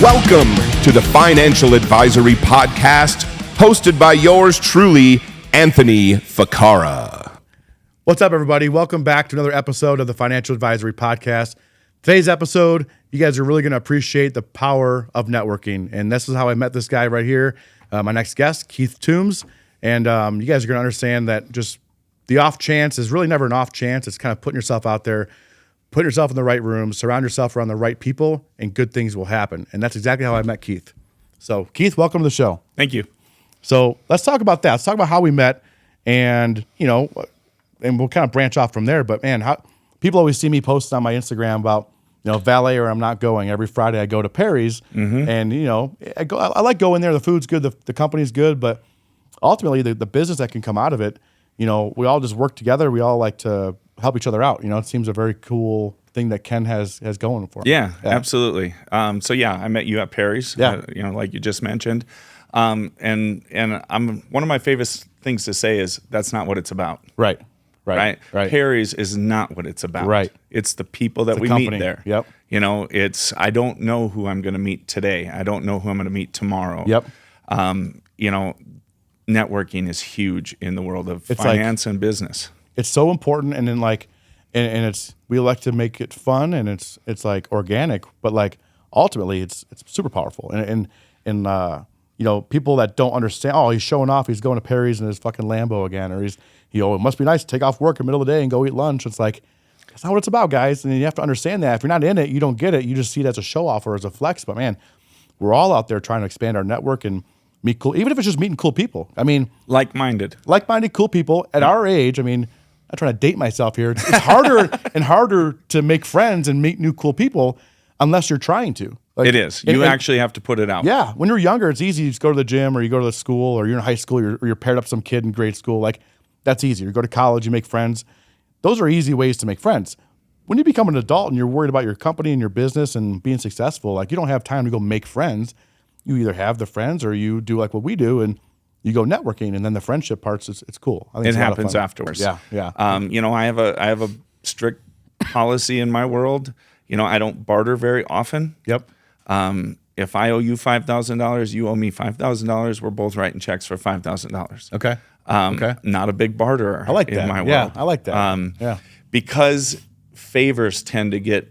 Welcome to the Financial Advisory Podcast, hosted by yours truly, Anthony Ficara. What's up, everybody? Welcome back to another episode of the Financial Advisory Podcast. Today's episode, you guys are really going to appreciate the power of networking. And this is how I met this guy right here, my next guest, Keith Thums. And you guys are going to understand that just the off chance is really never an off chance. It's kind of putting yourself out there, putting yourself in the right room, surround yourself around the right people, and good things will happen. And that's exactly how I met Keith. So, Keith, welcome to the show. Thank you. So let's talk about that. Let's talk about how we met, and and we'll kind of branch off from there. But man, how people always see me posting on my Instagram about valet or I'm not going. Every Friday I go to Perry's, and I like going there. The food's good, the company's good, but ultimately the business that can come out of it, we all just work together. We all like to help each other out. It seems a very cool thing that Ken has going for him. Yeah, absolutely. I met you at Perry's. Like you just mentioned. And I'm one of my favorite things to say is that's not what it's about. Right. Perry's is not what it's about. Right. It's the people that we company. meet there. Yep. I don't know who I'm going to meet today. I don't know who I'm going to meet tomorrow. Yep. Networking is huge in the world of finance and business. It's so important, and then and it's, we like to make it fun, and it's like organic, but ultimately it's super powerful, and people that don't understand, he's showing off, he's going to Perry's in his fucking Lambo again, or it must be nice to take off work in the middle of the day and go eat lunch. It's like, that's not what it's about, guys. And you have to understand that if you're not in it, you don't get it. You just see it as a show off or as a flex. But man, we're all out there trying to expand our network and meet cool, even if it's just meeting cool people. I mean, like-minded cool people at our age. I mean, I'm trying to date myself here. It's harder and harder to make friends and meet new cool people unless you're trying to. It is. You actually have to put it out. Yeah. When you're younger, it's easy. You just go to the gym, or you go to the school, or you're in high school, or you're paired up with some kid in grade school. That's easy. You go to college, you make friends. Those are easy ways to make friends. When you become an adult and you're worried about your company and your business and being successful, you don't have time to go make friends. You either have the friends or you do like what we do, and you go networking, and then the friendship parts, it's cool. I think it happens afterwards. Yeah. I have a strict policy in my world. I don't barter very often. Yep. If I owe you $5,000, you owe me $5,000. We're both writing checks for $5,000. Okay. Not a big barterer. I like that. In my world. Yeah, I like that. Because favors tend to get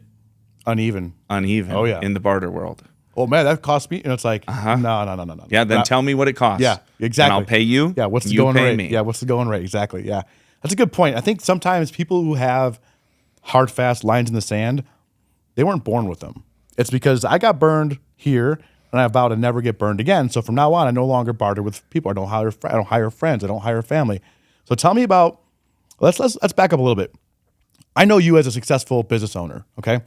uneven. Oh, yeah. In the barter world. Oh man, that cost me. It's like, no. Yeah, then tell me what it costs. Yeah, exactly. And I'll pay you. Yeah, what's the going rate? Me. Yeah, what's the going rate? Exactly. Yeah, that's a good point. I think sometimes people who have hard, fast lines in the sand, they weren't born with them. It's because I got burned here, and I vow to never get burned again. So from now on, I no longer barter with people. I don't hire friends. I don't hire family. So tell me about. Let's back up a little bit. I know you as a successful business owner. Okay.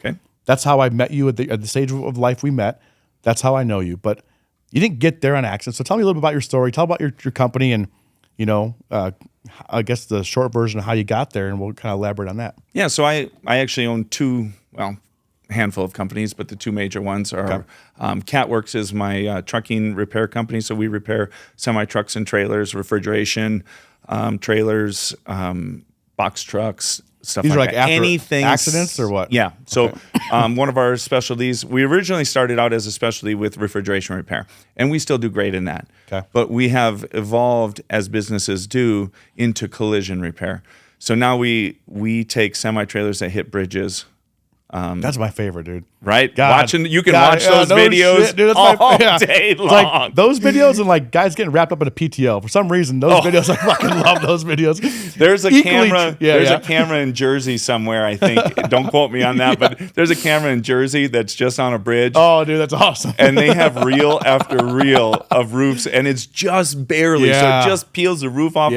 That's how I met you at the stage of life we met. That's how I know you, but you didn't get there on accident. So tell me a little bit about your story. Tell about your company, and I guess the short version of how you got there, and we'll kind of elaborate on that. Yeah, so I actually own handful of companies, but the two major ones are KatWorks is my trucking repair company. So we repair semi-trucks and trailers, refrigeration, trailers, box trucks, stuff. These like are that. Anything accidents or what? Yeah. So one of our specialties, we originally started out as a specialty with refrigeration repair, and we still do great in that. Okay. But we have evolved, as businesses do, into collision repair. So now we take semi-trailers that hit bridges. That's my favorite, dude. Right? You can watch those videos shit, dude, all day long. Those videos and guys getting wrapped up in a PTO. For some reason, those videos, I fucking love those videos. There's a camera. There's a camera in Jersey somewhere, I think. Don't quote me on that, but there's a camera in Jersey that's just on a bridge. Oh, dude, that's awesome. And they have reel after reel of roofs, and it's just barely. So it just peels the roof off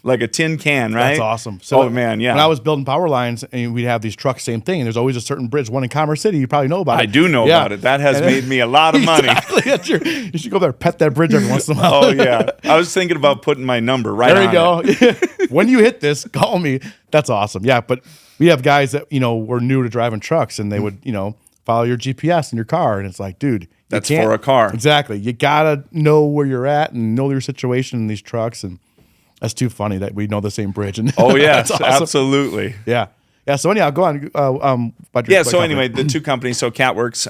like a tin can, right? That's awesome. So, man, yeah. When I was building power lines, and we'd have these trucks, same thing. And there's always a certain bridge, one in Commerce City. You probably know about it. I do know about it. That has made me a lot of money. Exactly. You should go there and pet that bridge every once in a while. Oh, yeah. I was thinking about putting my number right there on you go. When you hit this, call me. That's awesome. Yeah, but we have guys that, were new to driving trucks, and they would, follow your GPS in your car. And it's like, dude. That's for a car. Exactly. You got to know where you're at and know your situation in these trucks. And that's too funny that we know the same bridge. And oh, yeah. awesome. Absolutely. Yeah. Yeah. So anyhow, go on. About your So company. anyway, the two companies. So Catworks.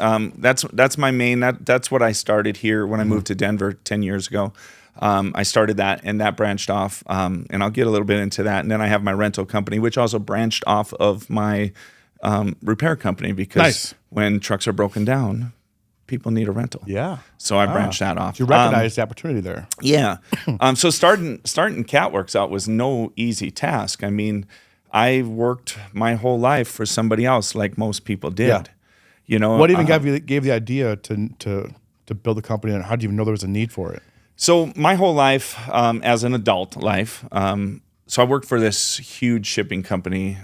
That's my main. That's what I started here when I moved to Denver 10 years ago. I started that, and that branched off. And I'll get a little bit into that. And then I have my rental company, which also branched off of my repair company, because when trucks are broken down, people need a rental. Yeah. So I branched that off. You recognize the opportunity there. Yeah. So starting Catworks out was no easy task. I mean, I worked my whole life for somebody else, like most people did. Yeah. You know, What even gave the idea to build a company, and how do you even know there was a need for it? So my whole life, as an adult life, so I worked for this huge shipping company,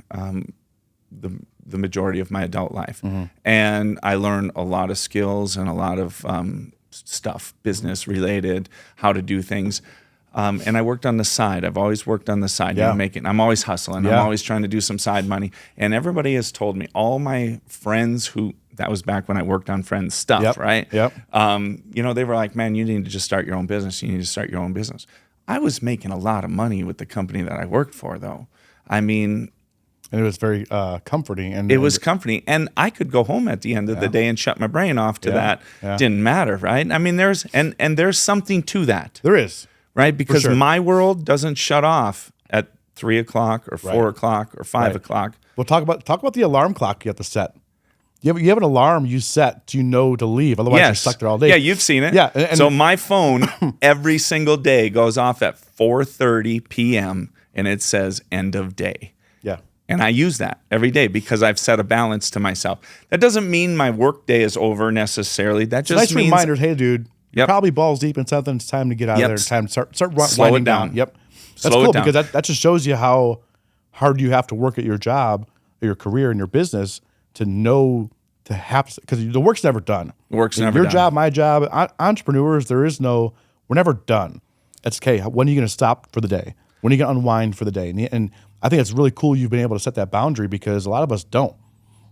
the majority of my adult life, and I learned a lot of skills and a lot of stuff, business related, how to do things. And I worked on the side. I've always worked on the side. Yeah. I'm always hustling. I'm always trying to do some side money. And everybody has told me, all my friends that was back when I worked on friends' stuff, right? Yep. They were like, man, you need to just start your own business. You need to start your own business. I was making a lot of money with the company that I worked for, though. I mean, and it was very comforting. And it was comforting. And I could go home at the end of the day and shut my brain off to that. Yeah. Didn't matter, right? I mean, there's something to that. There is. Right? Because sure. my world doesn't shut off at 3 o'clock or 4 o'clock or 5 o'clock. Well, talk about the alarm clock you have to set. You have an alarm you set to to leave. Otherwise, you're stuck there all day. Yeah, you've seen it. Yeah. And so my phone every single day goes off at 4:30 p.m. and it says end of day. Yeah. And I use that every day because I've set a balance to myself. That doesn't mean my work day is over necessarily. That just nice means reminders. Hey, dude, you're probably balls deep in something. It's time to get out of there. It's time to start winding down. Yep. That's cool because that just shows you how hard you have to work at your job, or your career, and your business to know to have, because the work's never done. The work's never your done. job, my job, entrepreneurs, we're never done. It's okay. When are you going to stop for the day? When are you going to unwind for the day? And I think it's really cool you've been able to set that boundary, because a lot of us don't.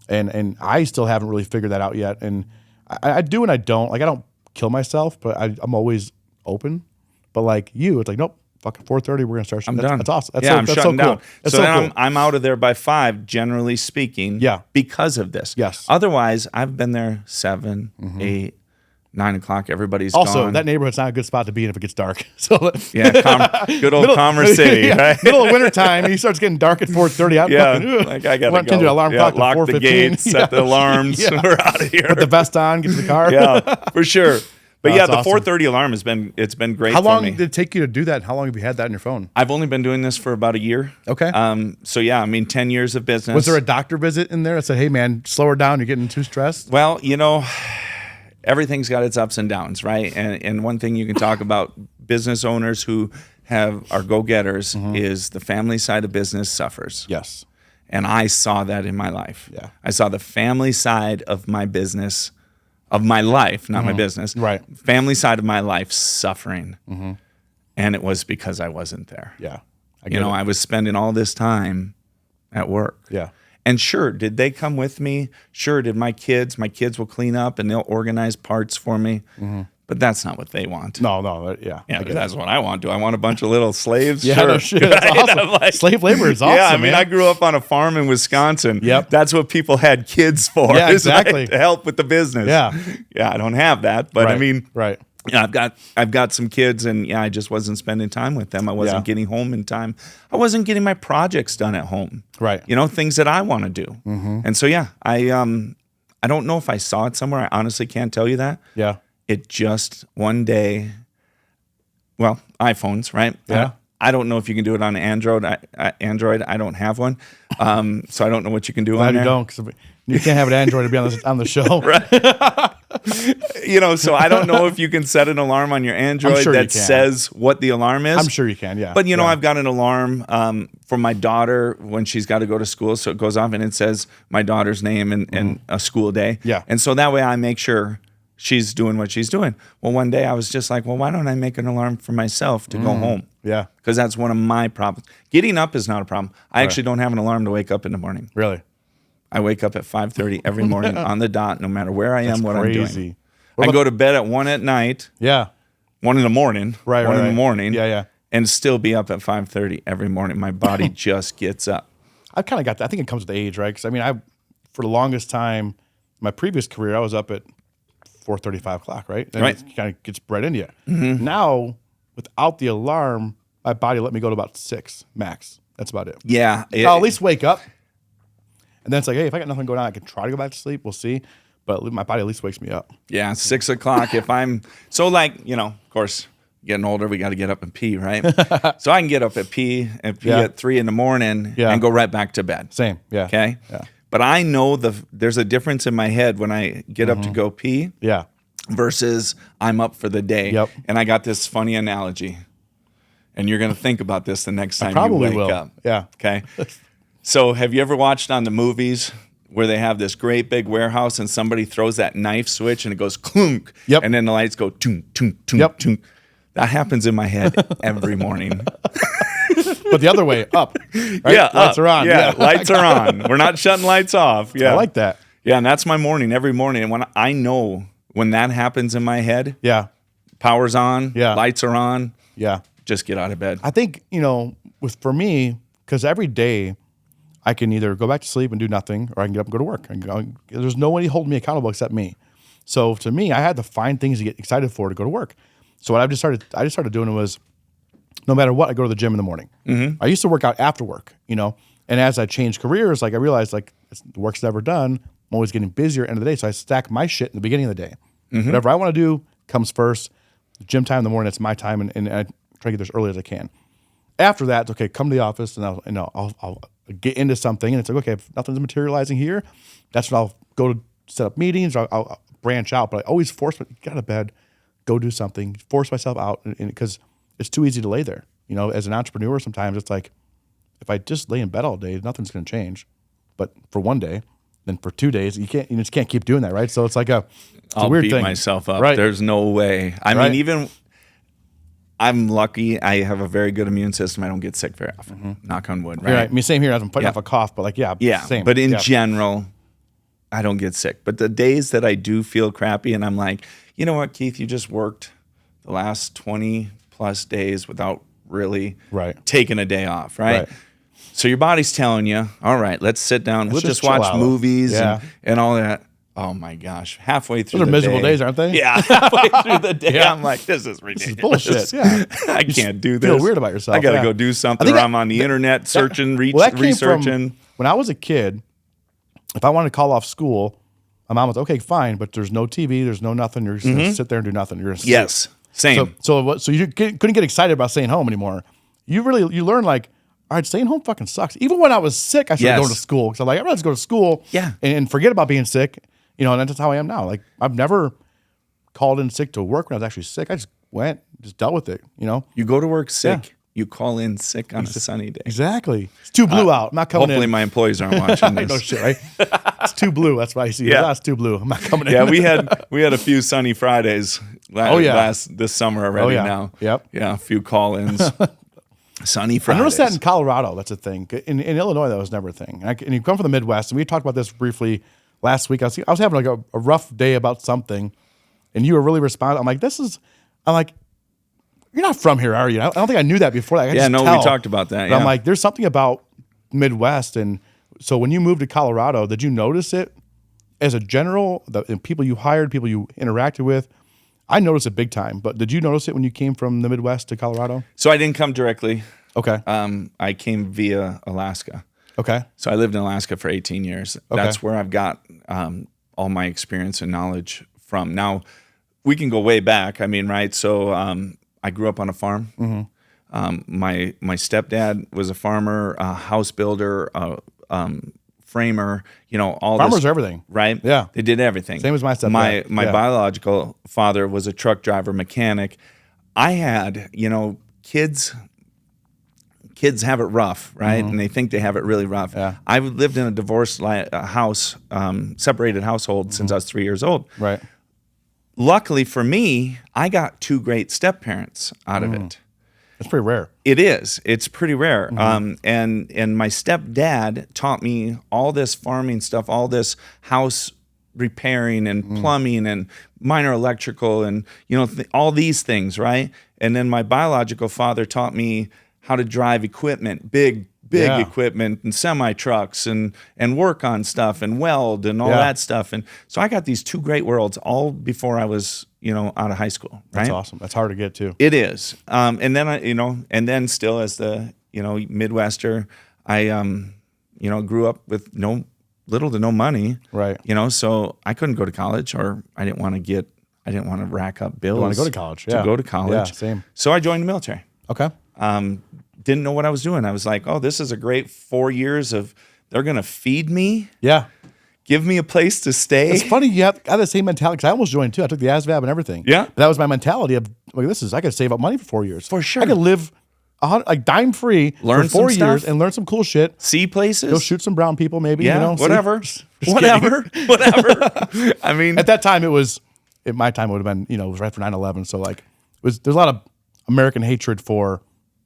And I still haven't really figured that out yet. And I do and I don't. Like, I don't kill myself, but I'm always open. But like you, it's like, nope, fucking 4:30, we're gonna start. I'm done. That's awesome. I'm that's shutting so cool. down. That's so so then cool. I'm out of there by 5, generally speaking. Yeah. Because of this. Yes. Otherwise, I've been there 7, 8, 9 o'clock. Everybody's also, gone. that neighborhood's not a good spot to be in if it gets dark. So yeah, good old Commerce City, right? Middle of winter time, he starts getting dark at 4:30. Like I gotta go. The alarm clock lock to the 4:15. gates, set the alarms. We're out of here. Put the vest on, get to the car. Yeah, for sure. But That's the awesome. 4:30 alarm has been great. How long for me. did it take you to do that? How long have you had that on your phone? I've only been doing this for about a year. Okay. So yeah, I mean, 10 years of business. Was there a doctor visit in there that said, "Hey, man, slow her down. You're getting too stressed"? Well, everything's got its ups and downs, right? And one thing you can talk about business owners who are go-getters is the family side of business suffers. Yes. And I saw that in my life. Yeah. I saw the family side of my business, of my life, not my business. Right. Family side of my life suffering. And it was because I wasn't there. Yeah. I was spending all this time at work. Yeah. And sure, did they come with me? Sure, did my kids will clean up and they'll organize parts for me. But that's not what they want. No, yeah. Yeah, but that's what I want. Do I want a bunch of little slaves? Yeah, sure. no shit. That's awesome. Slave labor is awesome. Yeah, I mean, man. I grew up on a farm in Wisconsin. Yep. That's what people had kids for. Yeah, is, right, exactly. to help with the business. Yeah. Yeah, I don't have that, but right. I mean, right. Yeah, I've got some kids, and I just wasn't spending time with them. I wasn't getting home in time. I wasn't getting my projects done at home. Right. Things that I want to do. And so I don't know if I saw it somewhere. I honestly can't tell you that. Yeah. It just one day. Well, iPhones, right? Yeah. I don't know if you can do it on Android. Android, I don't have one, so I don't know what you can do on you there. don't, because you can't have an Android to be on the show. Right. So I don't know if you can set an alarm on your Android that says what the alarm is. I'm sure you can, yeah. But I've got an alarm for my daughter when she's got to go to school, so it goes off and it says my daughter's name and a school day. Yeah. And so that way I make sure she's doing what she's doing. Well, one day I was just like, well, why don't I make an alarm for myself to go home? Yeah. Because that's one of my problems. Getting up is not a problem. I actually don't have an alarm to wake up in the morning. Really? I wake up at 5:30 every morning on the dot, no matter where I am, what I'm doing. What I about- go to bed at 1 at night, Yeah. 1 in the morning, Right, 1 in the morning, Yeah. and still be up at 5:30 every morning. My body just gets up. I kind of got that. I think it comes with age, right? Because I mean, for the longest time, my previous career, I was up at 4:30, 5 o'clock, right? And it kind of gets bred into you. Mm-hmm. Now, without the alarm, my body let me go to about 6 max. That's about it. Yeah. I'll at least wake up. And then it's like, hey, if I got nothing going on, I can try to go back to sleep. We'll see. But my body at least wakes me up. Yeah, 6 o'clock. If I'm so like, of course, getting older, we got to get up and pee, right? So I can get up and pee at 3 in the morning and go right back to bed. Same. Yeah. Okay. Yeah. But I know there's a difference in my head when I get up to go pee. Yeah. Versus I'm up for the day. Yep. And I got this funny analogy. And you're going to think about this the next time you wake up. Yeah. Okay. So have you ever watched on the movies where they have this great big warehouse and somebody throws that knife switch and it goes clunk, Yep. and then the lights go tunk, tunk, tunk, Yep. tunk. That happens in my head every morning. But the other way, up. Right? Yeah, lights up. are on. Yeah, lights are on. We're not shutting lights off. Yeah, I like that. Yeah, and that's my morning every morning. And when I know when that happens in my head, Yeah. power's on, Yeah. lights are on, Yeah. just get out of bed. I think, for me, because every day I can either go back to sleep and do nothing, or I can get up and go to work. There's nobody holding me accountable except me. So to me, I had to find things to get excited for to go to work. So what I just started doing was, no matter what, I go to the gym in the morning. Mm-hmm. I used to work out after work, and as I changed careers, like I realized like the work's never done. I'm always getting busier at the end of the day. So I stack my shit in the beginning of the day. Mm-hmm. Whatever I want to do comes first. Gym time in the morning, that's my time, and I try to get there as early as I can. After that, it's okay, come to the office and I'll get into something, and it's like, okay, if nothing's materializing here, that's when I'll go to set up meetings, or I'll branch out. But I always force myself, get out of bed, go do something, force myself out, and because it's too easy to lay there. As an entrepreneur, sometimes it's like, if I just lay in bed all day, nothing's going to change. But for one day, then for 2 days, you just can't keep doing that, right? So it's like a weird beat thing. myself up. Right. There's no way. I mean, even I'm lucky. I have a very good immune system. I don't get sick very often. Mm-hmm. Knock on wood. Right. I mean, same here. I'm putting off a cough, but same. But in general, I don't get sick. But the days that I do feel crappy, and I'm like, you know what, Keith, you just worked the last 20 plus days without really taking a day off, right? So your body's telling you, all right, let's sit down. We'll just watch movies and all that. Oh my gosh! Halfway through, those are miserable days, aren't they? Yeah, halfway through the day, I'm like, this is ridiculous. This is bullshit. Yeah, I can't do this. Feel weird about yourself. I got to go do something. Or I'm on the internet searching, researching. When I was a kid, if I wanted to call off school, my mom was okay, fine, but there's no TV, there's no nothing. You're just gonna sit there and do nothing. You're gonna sleep. Yes, same. So you couldn't get excited about staying home anymore. You learn like, all right, staying home fucking sucks. Even when I was sick, I started going to school because I'm like, I'd rather go to school and forget about being sick. And that's how I am now. Like, I've never called in sick to work when I was actually sick. I just dealt with it, You go to work sick, you call in sick on a sunny day. Exactly. It's too blue out. I'm not coming in. Hopefully my employees aren't watching this. No shit, right? It's too blue. That's why I see it's too blue. I'm not coming in. Yeah, we had a few sunny Fridays this summer already now. Yep. Yeah, a few call-ins. Sunny Fridays. I noticed that in Colorado, that's a thing. In Illinois, that was never a thing. And you come from the Midwest, and we talked about this briefly last week. I was having like a rough day about something, and you were really responsive. I'm like, you're not from here, are you? I don't think I knew that before. Like, we talked about that. But I'm like, there's something about Midwest, and so when you moved to Colorado, did you notice it as a general? The people you hired, people you interacted with. I noticed it big time, but did you notice it when you came from the Midwest to Colorado? So I didn't come directly. Okay. I came via Alaska. Okay. So I lived in Alaska for 18 years. Okay. That's where I've got all my experience and knowledge from. Now, we can go way back. I mean, right? So I grew up on a farm. Mm-hmm. My stepdad was a farmer, a house builder, framer, all farmers are everything. Right? Yeah. They did everything. Same as my stepdad. My biological father was a truck driver, mechanic. I had, kids have it rough, right? Mm-hmm. And they think they have it really rough. Yeah. I've lived in a divorced house, separated household since I was 3 years old. Right. Luckily for me, I got 2 great step-parents out of it. It's pretty rare. It is. It's pretty rare. Mm-hmm. And my stepdad taught me all this farming stuff, all this house repairing and plumbing and minor electrical and, all these things, right? And then my biological father taught me how to drive equipment, big big equipment and semi trucks and work on stuff and weld and all that stuff. And so I got these two great worlds all before I was, out of high school. Right? That's awesome. That's hard to get to. It is. And then and then still as the, Midwester, I, grew up with little to no money. Right. So I couldn't go to college, or I didn't want to rack up bills. You want to go to college. To go to college. Yeah, same. So I joined the military. Okay. Didn't know what I was doing. I was like, oh, this is a great 4 years of, they're going to feed me. Yeah. Give me a place to stay. It's funny. I had the same mentality because I almost joined too. I took the ASVAB and everything. Yeah. But that was my mentality of I could save up money for 4 years. For sure. I could live dime free Learn for 4 some years stuff. and learn some cool shit. See places. Go shoot some brown people maybe. Yeah, whatever. Just Whatever. I mean, at that time at my time it would have been, it was right for 9/11. So there's a lot of American hatred for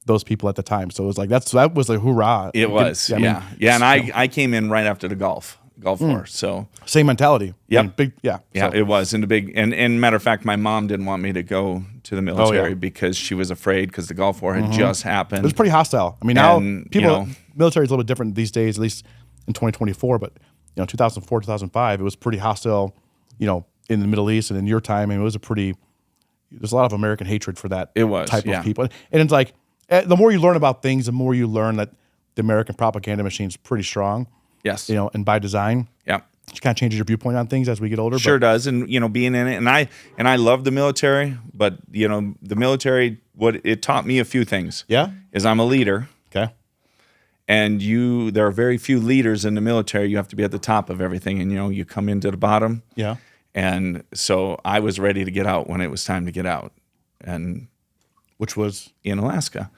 those people at the time. So it was that was a hoorah. it was. Yeah. And I came in right after the Gulf War. So same mentality. Yep. Big. Yeah. yeah, So, it was in the big, and matter of fact, my mom didn't want me to go to the military because she was afraid because the Gulf War had just happened. it was pretty hostile. I mean, now And, people, military is a little bit different these days, at least in 2024. But 2004, 2005, it was pretty hostile. In the Middle East and in your time, and there's a lot of American hatred for that type of people. And it's like the more you learn about things, the more you learn that the American propaganda machine is pretty strong. Yes. And by design. Yeah. It kind of changes your viewpoint on things as we get older. Sure does. And, being in it, and I love the military, but, the military, what it taught me a few things. Yeah. Is I'm a leader. Okay. And there are very few leaders in the military. You have to be at the top of everything. And, you come into the bottom. Yeah. And so I was ready to get out when it was time to get out. And Which was? in Alaska,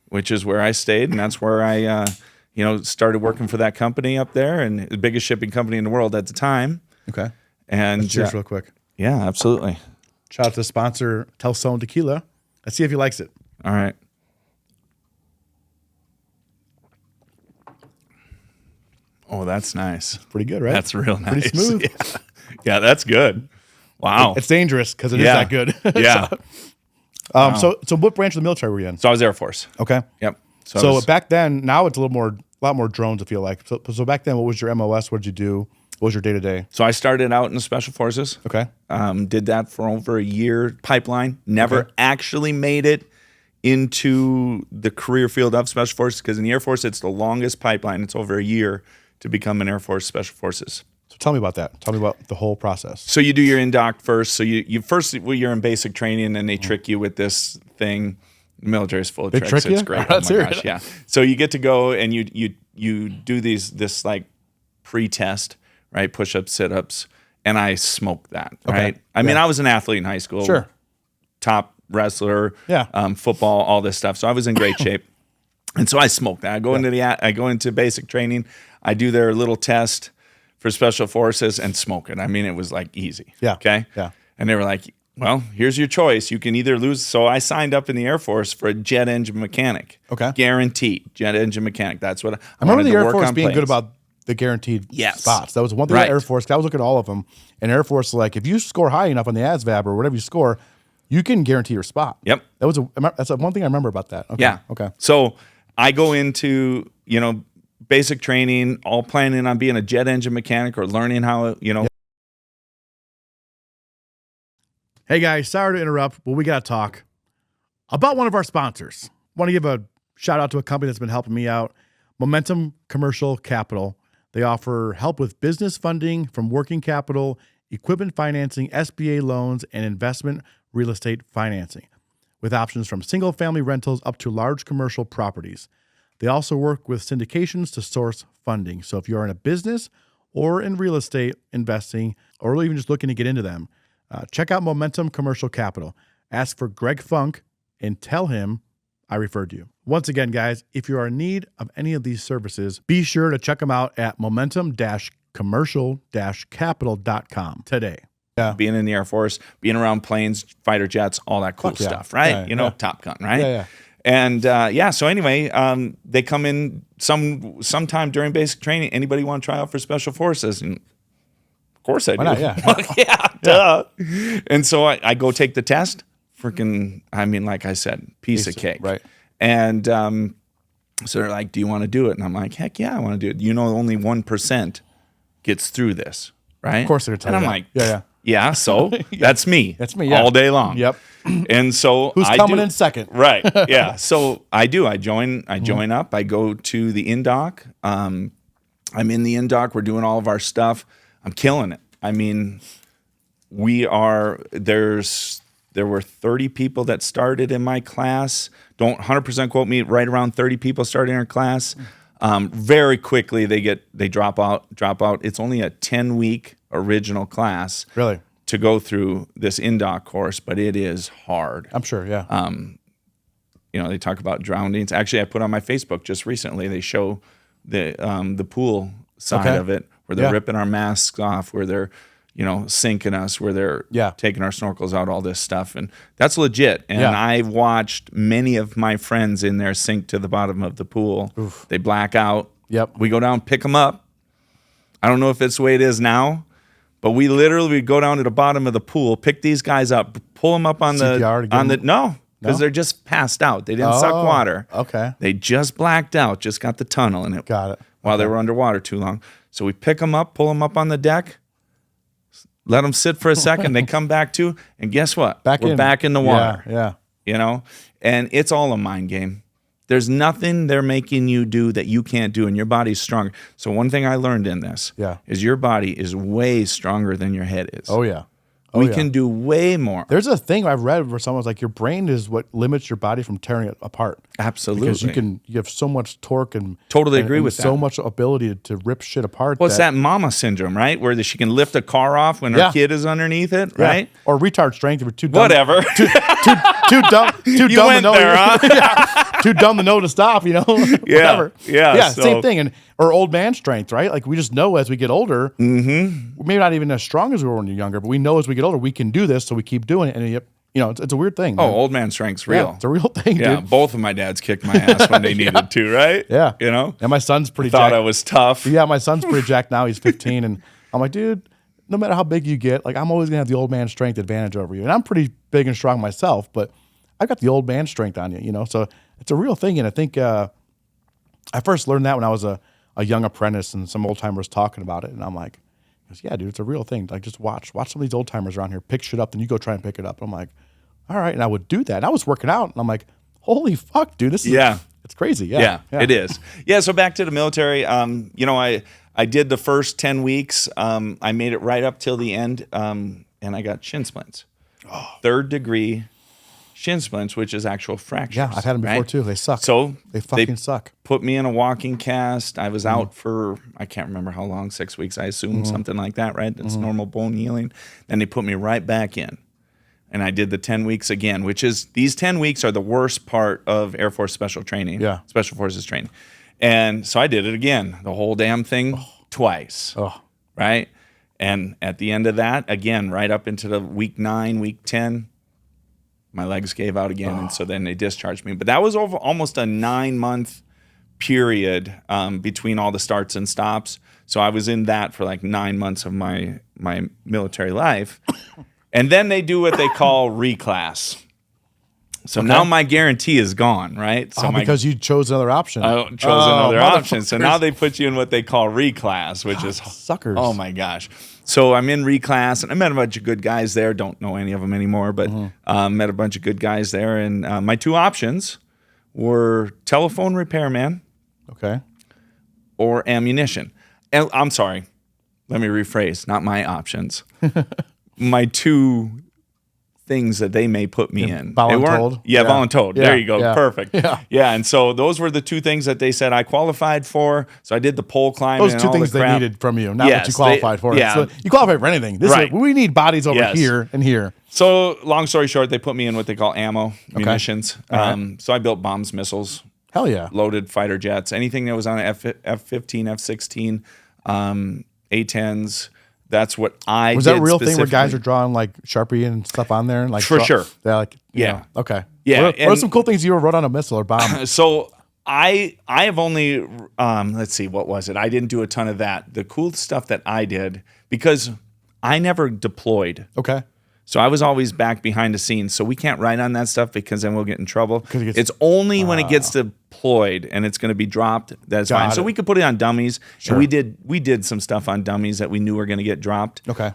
which is where I stayed. And that's where I, started working for that company up there, and the biggest shipping company in the world at the time. Okay. And Cheers real quick. yeah, absolutely. Shout out to the sponsor, Telson Tequila. Let's see if he likes it. All right. Oh, that's nice. Pretty good, right? That's real nice. Pretty smooth. Yeah, that's good. Wow. It's dangerous because it is that good. Yeah. So what branch of the military were you in? So I was Air Force. Okay. Yep. So back then, now it's a lot more drones, I feel like. So back then, what was your MOS? What did you do? What was your day-to-day? So I started out in the Special Forces. Okay. Did that for over a year. Pipeline. Never actually made it into the career field of Special Forces, because in the Air Force, it's the longest pipeline. It's over a year to become an Air Force Special Forces. So tell me about that. Tell me about the whole process. So you do your in-doc first. So you're in basic training, and they trick you with this thing. The military is full of They tricks. trick It's you? great. Let's Oh my hear it. gosh, yeah. So you get to go and you do this like pre-test, right? Push-ups, sit-ups, and I smoked that, right? I mean, I was an athlete in high school. Sure. Top wrestler, Yeah. Football, all this stuff. So I was in great shape. And so I smoked that. I go into basic training. I do their little test for Special Forces and smoke it. I mean, it was like easy. Yeah. Okay. Yeah. And they were like, well, here's your choice. You can either lose. So I signed up in the Air Force for a jet engine mechanic. Okay. Guaranteed jet engine mechanic. That's what I remember wanted the to Air work Force on being planes. good about the guaranteed Yes. spots. That was one thing Right. about Air Force. 'Cause I was looking at all of them, and Air Force, like, if you score high enough on the ASVAB or whatever you score, you can guarantee your spot. Yep. That's one thing I remember about that. Okay. Yeah. Okay. So I go into, basic training, all planning on being a jet engine mechanic or learning how, Hey guys, sorry to interrupt, but we got to talk about one of our sponsors. Want to give a shout out to a company that's been helping me out, Momentum Commercial Capital. They offer help with business funding from working capital, equipment financing, SBA loans, and investment real estate financing, with options from single family rentals up to large commercial properties. They also work with syndications to source funding. So if you're in a business or in real estate investing, or even just looking to get into them, check out Momentum Commercial Capital. Ask for Greg Funk and tell him I referred you. Once again, guys, if you are in need of any of these services, be sure to check them out at momentum-commercial-capital.com today. Yeah. being in the Air Force, being around planes, fighter jets, all that cool Fuck yeah. stuff, right? Yeah, Top Gun, right? Yeah. And so anyway, they come in sometime during basic training. Anybody want to try out for Special Forces? And of course I do. Why not? Yeah. Duh. And so I go take the test. Freaking, like I said, piece of cake. Right. And So they're like, do you want to do it? And I'm like, heck yeah, I want to do it. You know, only 1% gets through this, right? Of course they're telling And you I'm that. like, yeah, so that's me. That's me, yeah. All day long. Yep. And so Who's I coming do, in second? Right. Yeah. So I do. I join up. I go to the in-dock. I'm in the in-dock. We're doing all of our stuff. I'm killing it. I mean, there were 30 people that started in my class. Don't 100% quote me. Right around 30 people started in our class. Very quickly they drop out. It's only a 10-week original class. Really? To go through this in-dock course, but it is hard. I'm sure, yeah. They talk about drownings. Actually, I put on my Facebook just recently. They show the pool side of it, where they're ripping our masks off, where they're sinking us, where they're taking our snorkels out, all this stuff, and that's legit. And I've watched many of my friends in there sink to the bottom of the pool. Oof. They black out. Yep. We go down, pick them up. I don't know if it's the way it is now. But we literally would go down to the bottom of the pool, pick these guys up, pull them up on CPR because they're just passed out. They didn't suck water. Okay. They just blacked out, just got the tunnel in it. Got it. While they were underwater too long. So we pick them up, pull them up on the deck, let them sit for a second. They come back to, and guess what? We're back in the water. Yeah. And it's all a mind game. There's nothing they're making you do that you can't do, and your body's stronger. So one thing I learned in this is your body is way stronger than your head is. Oh, yeah. We can do way more. There's a thing I've read where someone's like, your brain is what limits your body from tearing it apart. Absolutely. Because you have so much torque and agree with that. So much ability to rip shit apart. Well, it's that mama syndrome, right? Where she can lift a car off when her kid is underneath it, right? Or retard strength if you're too dumb. Whatever. Too dumb to know. Too dumb to know to stop, Whatever. Yeah. Same thing. Or old man strength, right? Like we just know as we get older, maybe not even as strong as we were when you're younger, but we know as we get older we can do this, so we keep doing it. And it's a weird thing. Oh, old man strength's real. Yeah, it's a real thing, dude. Yeah, both of my dads kicked my ass when they needed to, right? Yeah. And my son's pretty jacked. Thought I was tough. Yeah, my son's pretty jacked now. He's 15, and I'm like, dude, no matter how big you get, like I'm always gonna have the old man strength advantage over you. And I'm pretty big and strong myself, but I got the old man strength on you, So it's a real thing, and I think I first learned that when I was a young apprentice, and some old timers talking about it, and I'm like, yeah, dude, it's a real thing. Like just watch some of these old timers around here pick shit up, then you go try and pick it up. I'm like, all right, and I would do that. And I was working out, and I'm like, holy fuck, dude, this is it's crazy. Yeah, it is. Yeah, so back to the military. I did the first 10 weeks. I made it right up till the end, and I got shin splints. 3rd degree shin splints, which is actual fractures. Yeah, I've had them before too. They suck. So they fucking suck. Put me in a walking cast. I was out for, I can't remember how long, 6 weeks, I assume, something like that, right? That's normal bone healing. Then they put me right back in. And I did the 10 weeks again, which is, these 10 weeks are the worst part of Air Force Special Training, Special Forces training. And so I did it again, the whole damn thing twice, right? And at the end of that, again, right up into the week 9, week 10, my legs gave out again, and so then they discharged me. But that was over almost a 9-month period between all the starts and stops. So I was in that for like 9 months of my military life. And then they do what they call reclass. So now my guarantee is gone, right? So because you chose another option. I chose another option. So now they put you in what they call reclass, which is suckers. Oh my gosh. So I'm in reclass, and I met a bunch of good guys there. Don't know any of them anymore, but met a bunch of good guys there. And my 2 options were telephone repairman, or ammunition. And I'm sorry, let me rephrase. Not my options. My 2 things that they may put me in. Voluntold? Voluntold. Yeah, there you go. yeah. Perfect. Yeah. And so those were the 2 things that they said I qualified for. So I did the pole climbing. Those 2 things they needed from you, not what you qualified for. Yeah. So you qualified for anything. We need bodies over here and here. So long story short, they put me in what they call ammo, munitions. So I built bombs, missiles. Hell yeah. Loaded fighter jets, anything that was on an F-15, F-16, A-10s. That's what I was did. Was that a real thing where guys are drawing like Sharpie and stuff on there? And like for sure. They're like, okay. Yeah. What are some cool things you wrote on a missile or bomb? So I have only, let's see, what was it? I didn't do a ton of that. The cool stuff that I did, because I never deployed. Okay. So I was always back behind the scenes. So we can't write on that stuff because then we'll get in trouble. It's only when it gets deployed and it's going to be dropped that's fine. So we could put it on dummies. Sure. And we did some stuff on dummies that we knew were going to get dropped. Okay.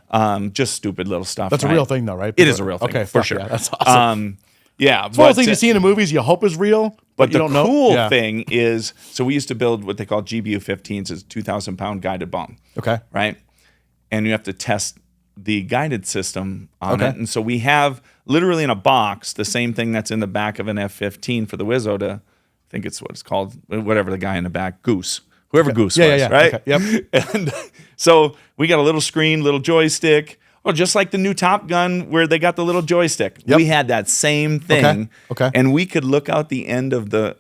Just stupid little stuff. That's a real thing though, right? It is a real thing. Okay, for sure. Yeah, that's awesome. It's one of the things you see in the movies you hope is real, but you don't know. The cool thing is, so we used to build what they call GBU-15s, is 2,000-pound guided bomb. Okay. Right? And you have to test the guided system on it. And so we have literally in a box the same thing that's in the back of an F-15 for the Wizzo to, I think it's what it's called, whatever the guy in the back, Goose. Whoever Goose was, right? Okay. Yep. And so we got a little screen, little joystick. Oh, just like the new Top Gun where they got the little joystick. Yep. We had that same thing. Okay. And we could look out the end of the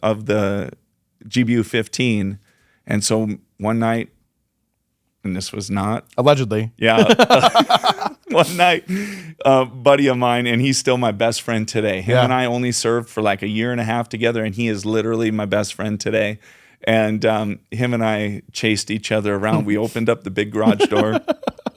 GBU-15. And so one night, and this was not Allegedly. Yeah. One night, a buddy of mine, and he's still my best friend today. Him and I only served for like a year and a half together, and he is literally my best friend today. And him and I chased each other around. We opened up the big garage door,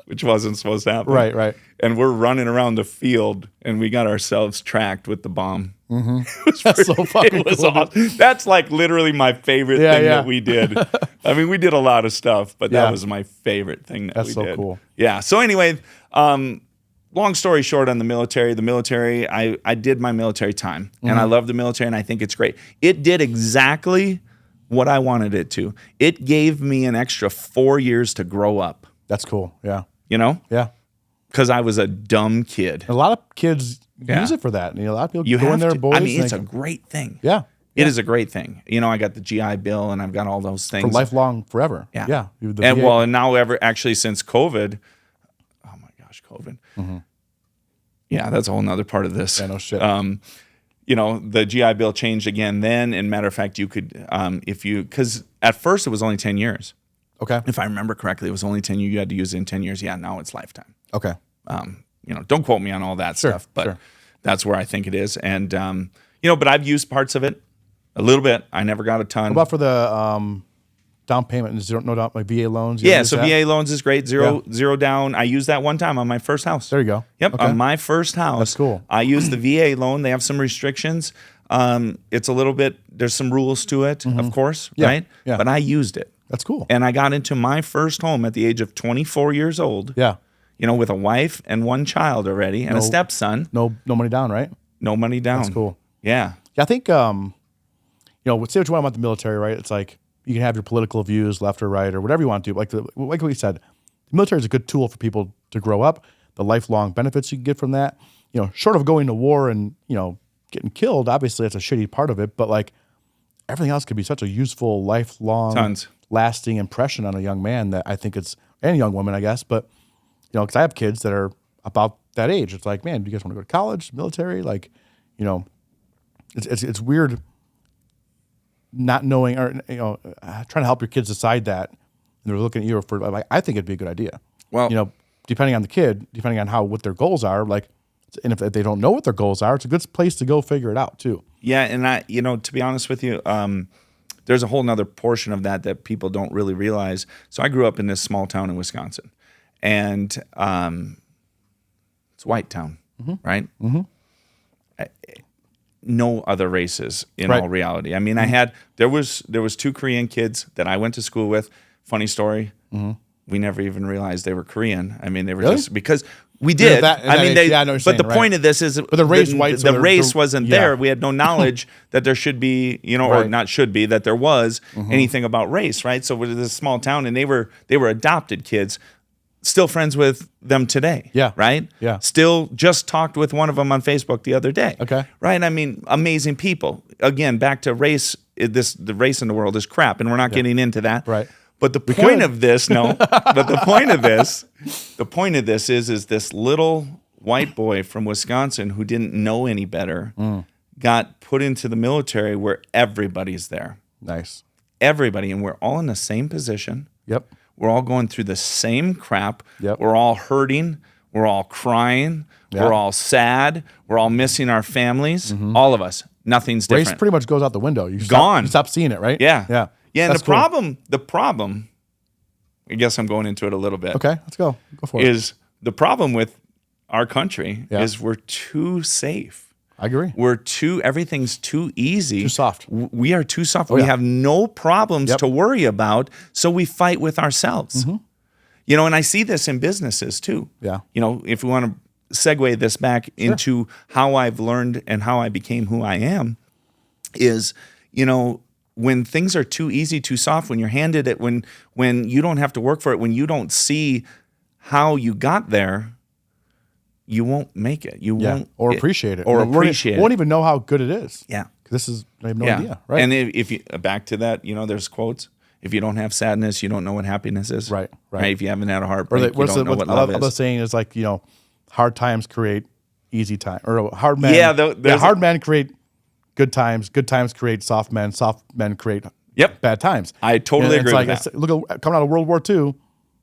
which wasn't supposed to happen. Right. And we're running around the field, and we got ourselves tracked with the bomb. Mm-hmm. That's so fucking cool. Awesome. That's like literally my favorite thing that we did. I mean, we did a lot of stuff, but that was my favorite thing that we did. That's so cool. Yeah. So anyway, long story short on the military, I did my military time, and I love the military, and I think it's great. It did exactly what I wanted it to. It gave me an extra 4 years to grow up. That's cool. Yeah. You know? Yeah. Because I was a dumb kid. A lot of kids use it for that. A lot of people go in there, boys. I mean, it's a great thing. Yeah. It is a great thing. I got the GI Bill, and I've got all those things. For lifelong, forever. Yeah. And now actually since COVID, oh my gosh, COVID. Mm-hmm. Yeah, that's a whole nother part of this. Yeah, no shit. The GI Bill changed again then. And matter of fact, you could, because at first it was only 10 years. Okay. If I remember correctly, it was only 10 years. You had to use it in 10 years. Yeah, now it's lifetime. Okay. Don't quote me on all that stuff, but that's where I think it is. And, but I've used parts of it a little bit. I never got a ton. What about for the down payment and no doubt, like VA loans? So VA loans is great. Zero down. I used that one time on my first house. There you go. Yep. Okay. On my first house. That's cool. I used the VA loan. They have some restrictions. It's a little bit, there's some rules to it, of course, right? Yeah. But I used it. That's cool. And I got into my first home at the age of 24 years old. Yeah. With a wife and one child already and a stepson. No money down, right? No money down. That's cool. Yeah. I think, say what you want about the military, right? It's like you can have your political views, left or right, or whatever you want to do. Like what we said, the military is a good tool for people to grow up. The lifelong benefits you can get from that. Short of going to war and getting killed, obviously that's a shitty part of it. But like everything else could be such a useful, lifelong, lasting impression on a young man that I think and a young woman, I guess. But because I have kids that are about that age, it's like, man, do you guys want to go to college, military? Like, it's weird not knowing or trying to help your kids decide that, and they're looking at you for like, I think it'd be a good idea. Well, depending on the kid, depending on what their goals are, like, and if they don't know what their goals are, it's a good place to go figure it out too. Yeah, and to be honest with you, there's a whole nother portion of that people don't really realize. So I grew up in this small town in Wisconsin, and it's a white town, right? Mm-hmm. No other races in all reality. I mean, there was 2 Korean kids that I went to school with. Funny story. Mm-hmm. We never even realized they were Korean. I mean, they were just because we did. But the point of this is the race whites. The race wasn't there. We had no knowledge that there should be, or not should be, that there was anything about race, right? So we're this small town, and they were adopted kids. Still friends with them today. Yeah. Right? Yeah. Still just talked with one of them on Facebook the other day. Okay. Right? I mean, amazing people. Again, back to race, the race in the world is crap, and we're not getting into that. Right. But the point of this, the point of this is this little white boy from Wisconsin who didn't know any better got put into the military where everybody's there. Nice. Everybody, and we're all in the same position. Yep. We're all going through the same crap. Yep. We're all hurting. We're all crying. Yep. We're all sad. We're all missing our families. Mm-hmm. All of us. Nothing's different. Race pretty much goes out the window. You stop seeing it, right? Yeah. Yeah. Yeah. And the problem, I guess I'm going into it a little bit. Okay, let's go. Go for it. Is the problem with our country is we're too safe. I agree. Everything's too easy. Too soft. We are too soft. We have no problems to worry about, so we fight with ourselves. You know, and I see this in businesses too. Yeah. You know, if we want to segue this back into how I've learned and how I became who I am, is, you know, when things are too easy, too soft, when you're handed it, when you don't have to work for it, when you don't see how you got there, you won't make it. You won't appreciate it. Or appreciate it. Won't even know how good it is. Yeah. This is, I have no idea. Right. And if you, back to that, you know, there's quotes. If you don't have sadness, you don't know what happiness is. Right. If you haven't had a heartbreak, you don't know what love is. The saying is like, you know, hard times create easy time, or hard men. Hard men create good times create soft men create bad times. I totally agree with that. Look at coming out of World War II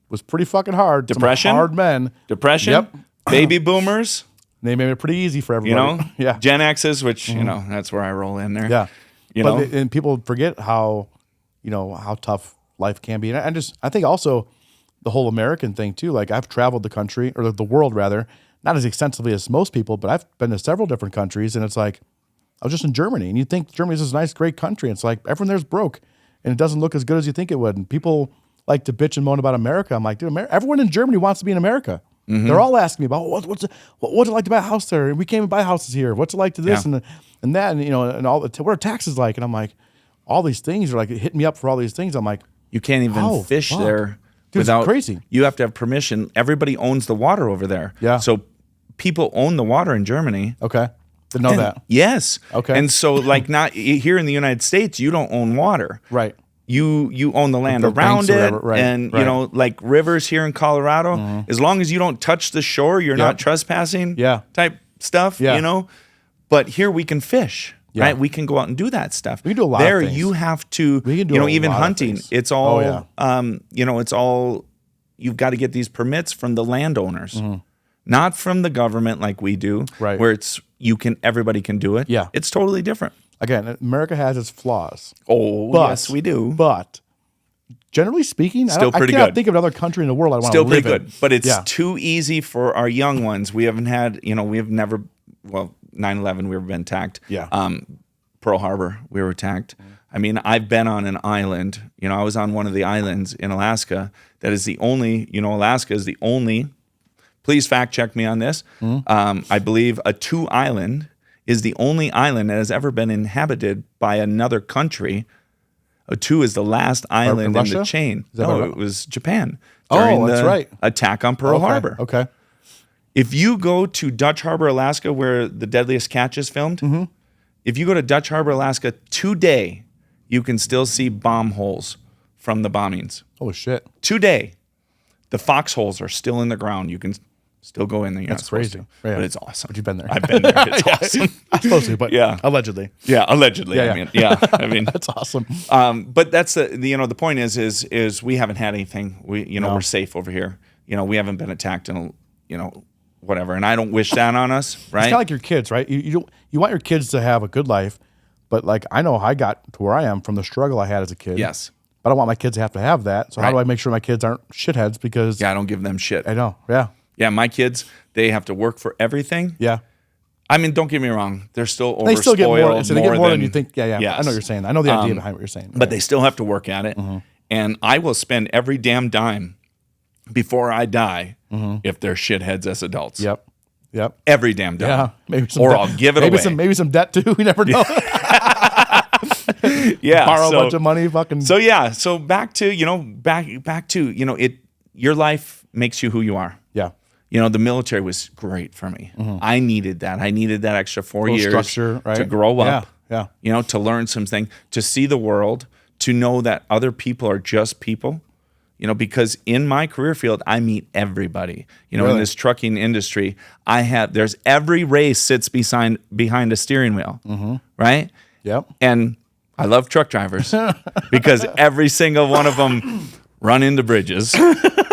was pretty fucking hard. Depression. Some hard men. Depression. Yep. Baby boomers. They made it pretty easy for everybody. You know? Gen X's, which, you know, that's where I roll in there. Yeah. You know? And people forget how, you know, how tough life can be. And I think also the whole American thing too. Like, I've traveled the country, or the world rather, not as extensively as most people, but I've been to several different countries, and it's like, I was just in Germany, and you think Germany's this nice, great country. And it's like, everyone there's broke, and it doesn't look as good as you think it would. And people like to bitch and moan about America. I'm like, dude, everyone in Germany wants to be in America. They're all asking me about what's it like to buy a house there? And we came and buy houses here. What's it like to this and that? And, you know, and all what are taxes like? And I'm like, all these things are like hitting me up for all these things. I'm like, you can't even fish there. Dude, without, it's crazy. You have to have permission. Everybody owns the water over there. Yeah. So people own the water in Germany. Okay. Didn't know that. Yes. Okay. And so, like, not here in the United States, you don't own water. Right. You own the land around it, and you know, like rivers here in Colorado. As long as you don't touch the shore, you're not trespassing. Type stuff. You know, but here we can fish. Right, we can go out and do that stuff. We can do a lot there. of things. You have to, we can do you know, even hunting. It's all, you know, it's all. You've got to get these permits from the landowners, not from the government like we do. Right, where it's everybody can do it. Yeah, it's totally different. Again, America has its flaws. Oh, yes, we do. But generally speaking, still pretty I cannot good. think of another country in the world I want to live in. Still pretty good. But it's yeah. too easy for our young ones. We haven't had, you know, we have never, well, 9/11, we've been attacked. Yeah. Pearl Harbor, we were attacked. I mean, I've been on an island. You know, I was on one of the islands in Alaska that is the only, you know, Alaska is the only, please fact check me on this. I believe a 2 island is the only island that has ever been inhabited by another country. A 2 is the last island in the chain. No, it was Japan during the attack on Pearl Harbor. Okay. If you go to Dutch Harbor, Alaska, where The Deadliest Catch is filmed, if you go to Dutch Harbor, Alaska today, you can still see bomb holes from the bombings. Oh, shit. Today. The foxholes are still in the ground. You can still go in there. That's crazy. But it's awesome. But you've been there. I've been there. It's awesome. I'm supposed to, but allegedly. Yeah, allegedly. I mean, that's awesome. But that's the point is we haven't had anything. We're safe over here. You know, we haven't been attacked in whatever. And I don't wish that on us, right? It's kind of like your kids, right? You want your kids to have a good life, but like I know I got to where I am from the struggle I had as a kid. Yes. But I don't want my kids to have that. So how do I make sure my kids aren't shitheads? Because I don't give them shit. I know. Yeah. Yeah, my kids, they have to work for everything. Yeah. I mean, don't get me wrong. They're still overspoiled. They still get more. So they get more than you think. Yeah. Yes. I know what you're saying. I know the idea behind what you're saying. But they still have to work at it. And I will spend every damn dime before I die if they're shitheads as adults. Yep. Every damn dime. Yeah. Maybe some or debt. I'll give it away. Maybe some debt too. We never know. Borrow a bunch of money. Fucking. So yeah. So back to your life makes you who you are. Yeah. You know, the military was great for me. I needed that. I needed that extra 4 years structure, right? to grow up. Yeah. You know, to learn something, to see the world, to know that other people are just people. You know, because in my career field, I meet everybody. You know, in this trucking industry, there's every race sits behind a steering wheel, right? Yep. And I love truck drivers because every single one of them run into bridges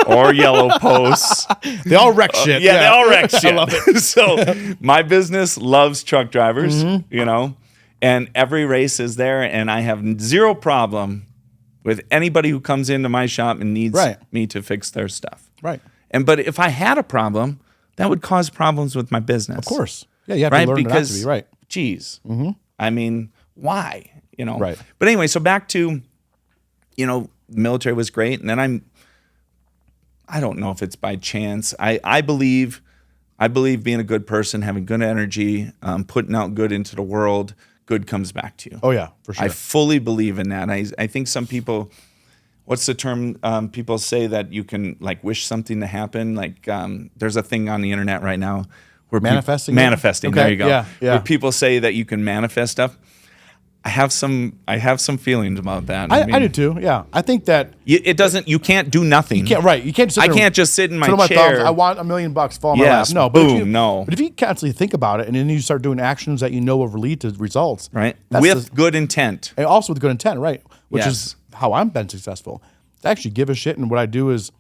or yellow posts. They all wreck shit. Yeah, they all wreck shit. I love it. So my business loves truck drivers, you know, and every race is there, and I have zero problem with anybody who comes into my shop and needs me to fix their stuff. Right. But if I had a problem, that would cause problems with my business. Of course. Yeah, you have Right? to learn Because, not to be, right. geez, I mean, why? Right. But anyway, so back to, the military was great. And then I don't know if it's by chance. I believe being a good person, having good energy, putting out good into the world, good comes back to you. Oh, yeah, for sure. I fully believe in that. I think some people, what's the term? People say that you can like wish something to happen. Like there's a thing on the internet right now where manifesting. Manifesting. Okay, There you go. yeah. Where people say that you can manifest stuff. I have some feelings about that. I do too. Yeah, I think that it doesn't. You can't do nothing. you can't. Right, you can't. Sit I there can't just sit in my twiddle chair. thumbs, I want $1 million fall in my Yes, lap. No, boom, no. But if you constantly think about it and then you start doing actions that you know will lead to results, Right, that's with good intent. and also with good intent, right? Which Yes. is how I'm been successful. I actually give a shit, and what I do is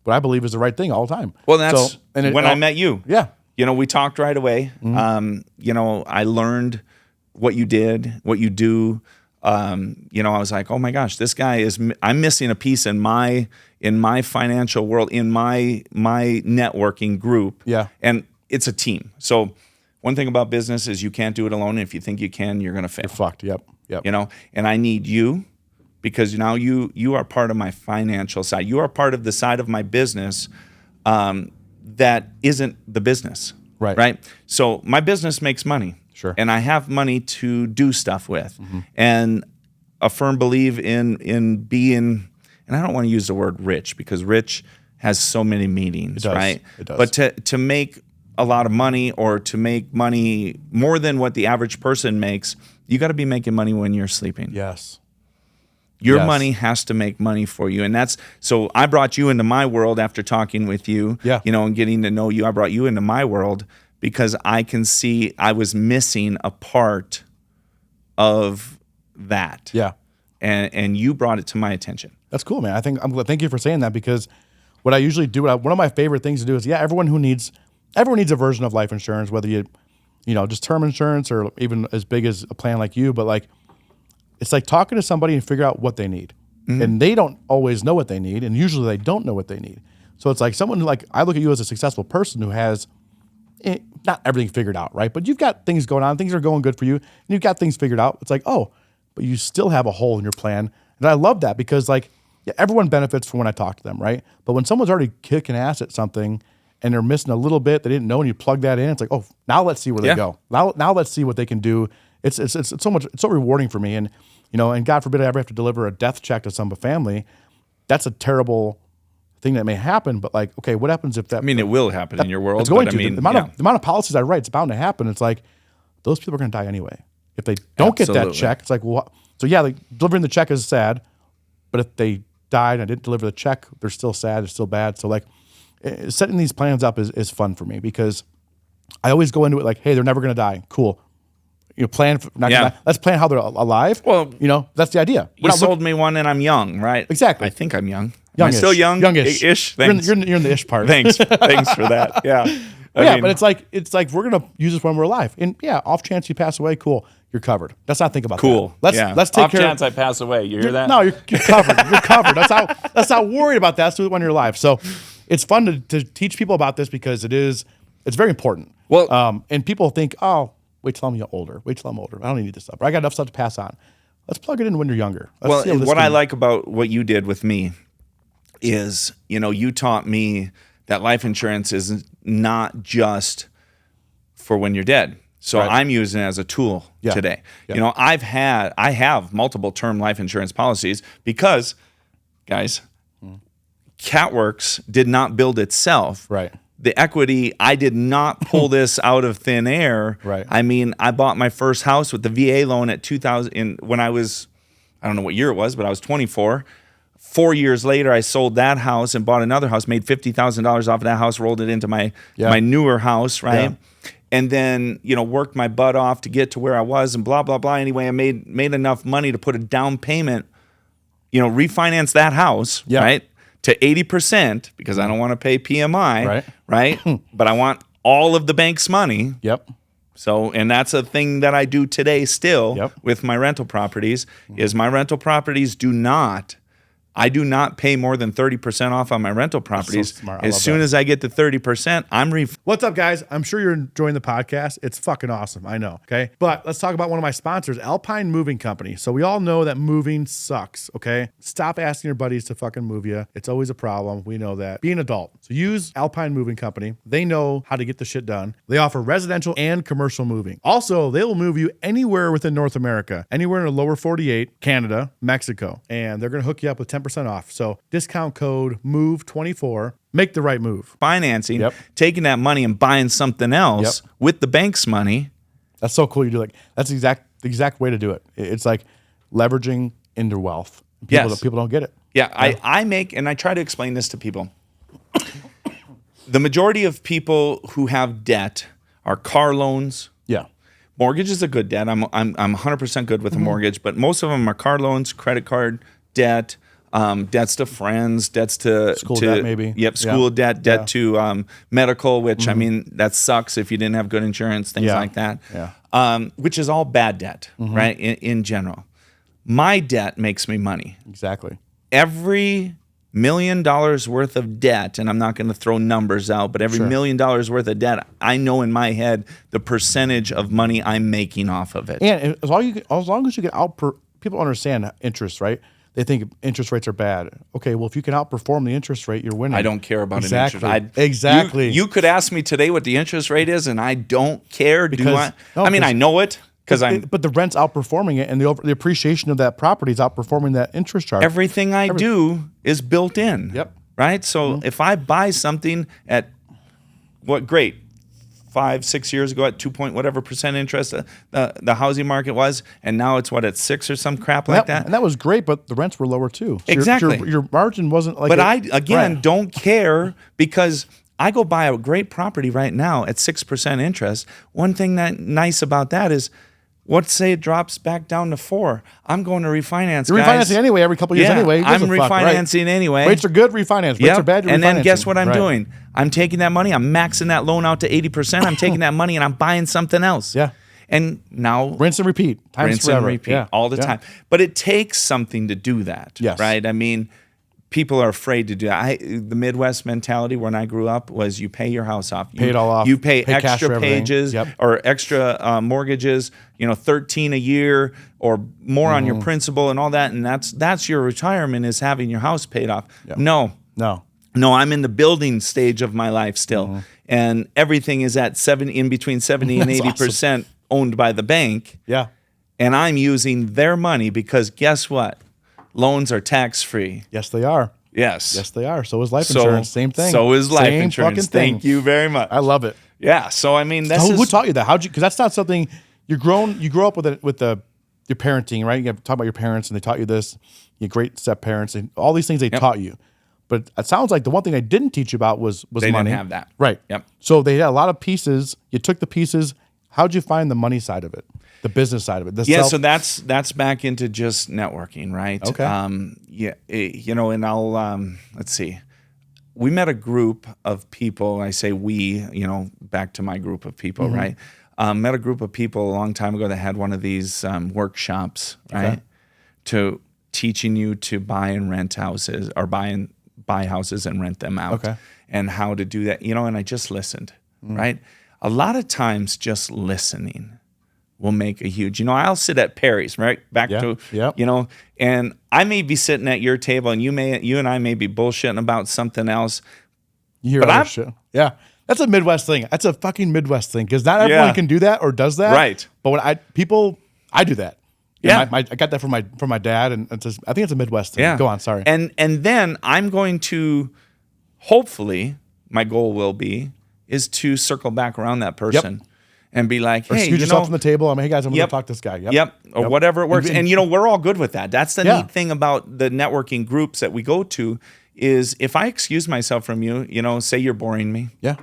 what I believe is the right thing all the time. Well, that's So, when I met you. Yeah. We talked right away. I learned what you did, what you do. I was like, oh my gosh, this guy I'm missing a piece in my financial world, in my networking group. Yeah. And it's a team. So one thing about business is you can't do it alone. If you think you can, you're going to fail. You're fucked. Yep. And I need you because now you are part of my financial side. You are part of the side of my business that isn't the business. Right. Right. So my business makes money. Sure. And I have money to do stuff with. And a firm belief in being, and I don't want to use the word rich because rich has so many meanings, does. right? It does. But to make a lot of money or to make money more than what the average person makes, you got to be making money when you're sleeping. Yes. Your Yes. money has to make money for you. And so I brought you into my world after talking with you, Yeah. and getting to know you. I brought you into my world because I can see I was missing a part of that. Yeah. And you brought it to my attention. That's cool, man. Thank you for saying that because what I usually do, one of my favorite things to do is, everyone needs a version of life insurance, whether just term insurance or even as big as a plan like you, but like, it's like talking to somebody and figure out what they need. And they don't always know what they need. And usually they don't know what they need. So it's like someone like, I look at you as a successful person who has not everything figured out, right? But you've got things going on, things are going good for you, and you've got things figured out. It's like, oh, but you still have a hole in your plan. And I love that because everyone benefits from when I talk to them, right? But when someone's already kicking ass at something and they're missing a little bit they didn't know, and you plug that in, it's like, oh, now let's see where they go. Now let's see what they can do. It's so rewarding for me. And and God forbid I ever have to deliver a death check to some family. That's a terrible thing that may happen, but okay, what happens if that? I mean, it will happen in your world. It's going but to. I mean, The amount of policies I write, it's bound to happen. It's like those people are going to die anyway if they don't get that Absolutely. check. It's like, well, so yeah, delivering the check is sad, but if they died and I didn't deliver the check, they're still sad, they're still bad. So setting these plans up is fun for me because I always go into it like, hey, they're never going to die. Cool. Plan. Let's plan how they're alive. Well, that's the idea. You sold me one, and I'm young, right? Exactly. I think I'm young. Youngish. Am I still young? Youngish. Ish. You're Thanks. in the ish part. Thanks for that. Yeah. But it's like we're gonna use this when we're alive, and off chance you pass away, cool, you're covered. Let's not think about Cool. that. Let's take off care. chance I pass away. You hear that? No, you're covered. You're covered. That's not worried about that. Let's do it when you're alive. So it's fun to teach people about this because it's very important. Well, and people think, oh, wait till I'm older. Wait till I'm older. I don't need this stuff. I got enough stuff to pass on. Let's plug it in when you're younger. I like about what you did with me is, you taught me that life insurance is not just for when you're dead. So Right. I'm using it as a tool today. Yeah. I have multiple term life insurance policies because, guys, KatWorks did not build itself. Right. The equity, I did not pull this out of thin air. Right. I mean, I bought my first house with the VA loan at 2000 when I was, I don't know what year it was, but I was 24. 4 years later, I sold that house and bought another house, made $50,000 off of that house, rolled it into my newer house, right? Yeah. And then, worked my butt off to get to where I was and blah, blah, blah. Anyway, I made enough money to put a down payment, refinance that house, right? To 80% because I don't want to pay PMI, right? But I want all of the bank's money. Yep. So, and that's a thing that I do today still with my rental properties is my rental properties do not I do not pay more than 30% off on my rental properties. so smart. As soon as I get to 30%, I'm What's up, guys? I'm sure you're enjoying the podcast. It's fucking awesome. I know. Okay. But let's talk about one of my sponsors, Alpine Moving Company. So we all know that moving sucks. Okay. Stop asking your buddies to fucking move you. It's always a problem. We know that. Be an adult. So use Alpine Moving Company. They know how to get the shit done. They offer residential and commercial moving. Also, they will move you anywhere within North America, anywhere in the lower 48, Canada, Mexico. And they're going to hook you up with 10% off. So discount code MOVE24. Make the right move. Financing, taking that money and buying something else with the bank's money. That's so cool. You do that's the exact way to do it. It's like leveraging into wealth. People don't get it. Yeah, I make, and I try to explain this to people. The majority of people who have debt are car loans. Yeah. Mortgage is a good debt. I'm 100% good with a mortgage, but most of them are car loans, credit card debt, debts to friends, debts to school debt maybe. Yep, school debt to medical, which I mean that sucks if you didn't have good insurance, things like that. Yeah. Which is all bad debt, right? In general, my debt makes me money. Exactly. Every $1 million worth of debt, and I'm not going to throw numbers out, but every $1 million worth of debt, I know in my head the percentage of money I'm making off of it. And as long as you can people understand interest, right? They think interest rates are bad. Okay, well, if you can outperform the interest rate, you're winning. I don't care about an interest rate. Exactly. You could ask me today what the interest rate is, and I don't care. I know it. But the rent's outperforming it, and the appreciation of that property is outperforming that interest charge. Everything I do is built in. Yep. Right? So if I buy something at 5-6 years ago at 2% interest, the housing market was, and now it's at 6 or some crap like that. And that was great, but the rents were lower too. So exactly. Your margin wasn't like. But I don't care because I go buy a great property right now at 6% interest. One thing nice about that is, let's say it drops back down to 4. I'm going to refinance. You're refinancing anyway every couple of years anyway. I'm refinancing anyway. Rates are good, refinance. Rates are bad, you're and then refinancing. guess what I'm doing? I'm taking that money, I'm maxing that loan out to 80%. I'm taking that money and I'm buying something else. Yeah. And now rinse and repeat. Rinse and repeat all the time. But it takes something to do that. Yes. Right? I mean, people are afraid to do that. The Midwest mentality when I grew up was you pay your house off. Pay it all off. You pay cash extra for everything. pages or extra mortgages, 13 a year or more on your principal and all that. And that's your retirement, is having your house paid off. Yep. No, I'm in the building stage of my life still. And everything is at in between 70 and 80% owned by the bank. Yeah. And I'm using their money because guess what? Loans are tax-free. Yes, they are. Yes. Yes, they are. So is life insurance. Same thing. So is life Same insurance. Fucking thing. Thank you very much. I love it. Yeah. So I mean, who taught you that? How'd you? Because that's not something you grow up with your parenting, right? You have to talk about your parents, and they taught you this. Your great step parents, and all these things they taught you. But it sounds like the one thing they didn't teach you about was they money. Didn't have that. Right. Yep. So they had a lot of pieces. You took the pieces. How'd you find the money side of it? The business side of it. So that's back into just networking, right? Okay. And I'll let's see. We met a group of people. I say we, back to my group of people, right? Met a group of people a long time ago that had one of these workshops, right? To teaching you to buy and rent houses, or buy houses and rent them out, and how to do that. And I just listened, right? A lot of times, just listening will make a huge, I'll sit at Perry's, right? And I may be sitting at your table and you and I may be bullshitting about something else. You hear other shit. Yeah. That's a Midwest thing. That's a fucking Midwest thing. Because not everyone can do that or does that. Right. But when I do that. Yeah. I got that from my dad, and I think it's a Midwest thing. Yeah. Go on, sorry. And then I'm going to, hopefully, my goal will be, is to circle back around that person. And be like, hey, excuse yourself from the table. Hey guys, I'm going to talk to this guy. Or whatever it works. And we're all good with that. That's the neat thing about the networking groups that we go to is if I excuse myself from you, say you're boring me. Yeah.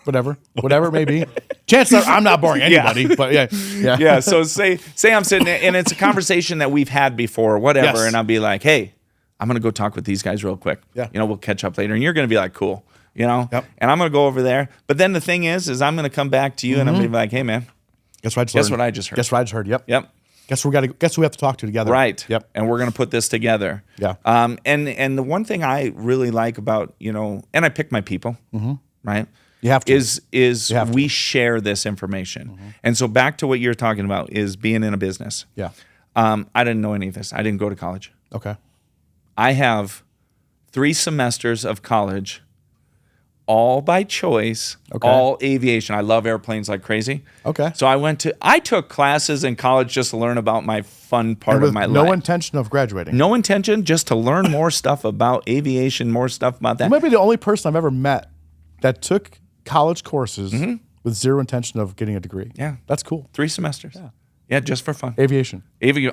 Whatever it may be. Chances are I'm not boring anybody, but yeah. So say I'm sitting there and it's a conversation that we've had before, whatever, and I'll be like, hey, I'm going to go talk with these guys real quick. Yeah. We'll catch up later, and you're going to be like, cool. And I'm going to go over there. But then the thing is I'm going to come back to you and I'm going to be like, hey, man, guess what I just heard? Yep. Guess we have to talk to together. Right. Yep. And we're going to put this together. Yeah. And the one thing I really like about, and I pick my people, right? You have to. Is You have to. we share this information. And so back to what you're talking about is being in a business. Yeah. I didn't know any of this. I didn't go to college. Okay. I have 3 semesters of college, all by choice, all aviation. I love airplanes like crazy. Okay. So I took classes in college just to learn about my fun part of my life. No intention of graduating. No intention, just to learn more stuff about aviation, more stuff about that. You might be the only person I've ever met that took college courses with zero intention of getting a degree. Yeah. That's cool. 3 semesters. Yeah, just for fun. Aviation.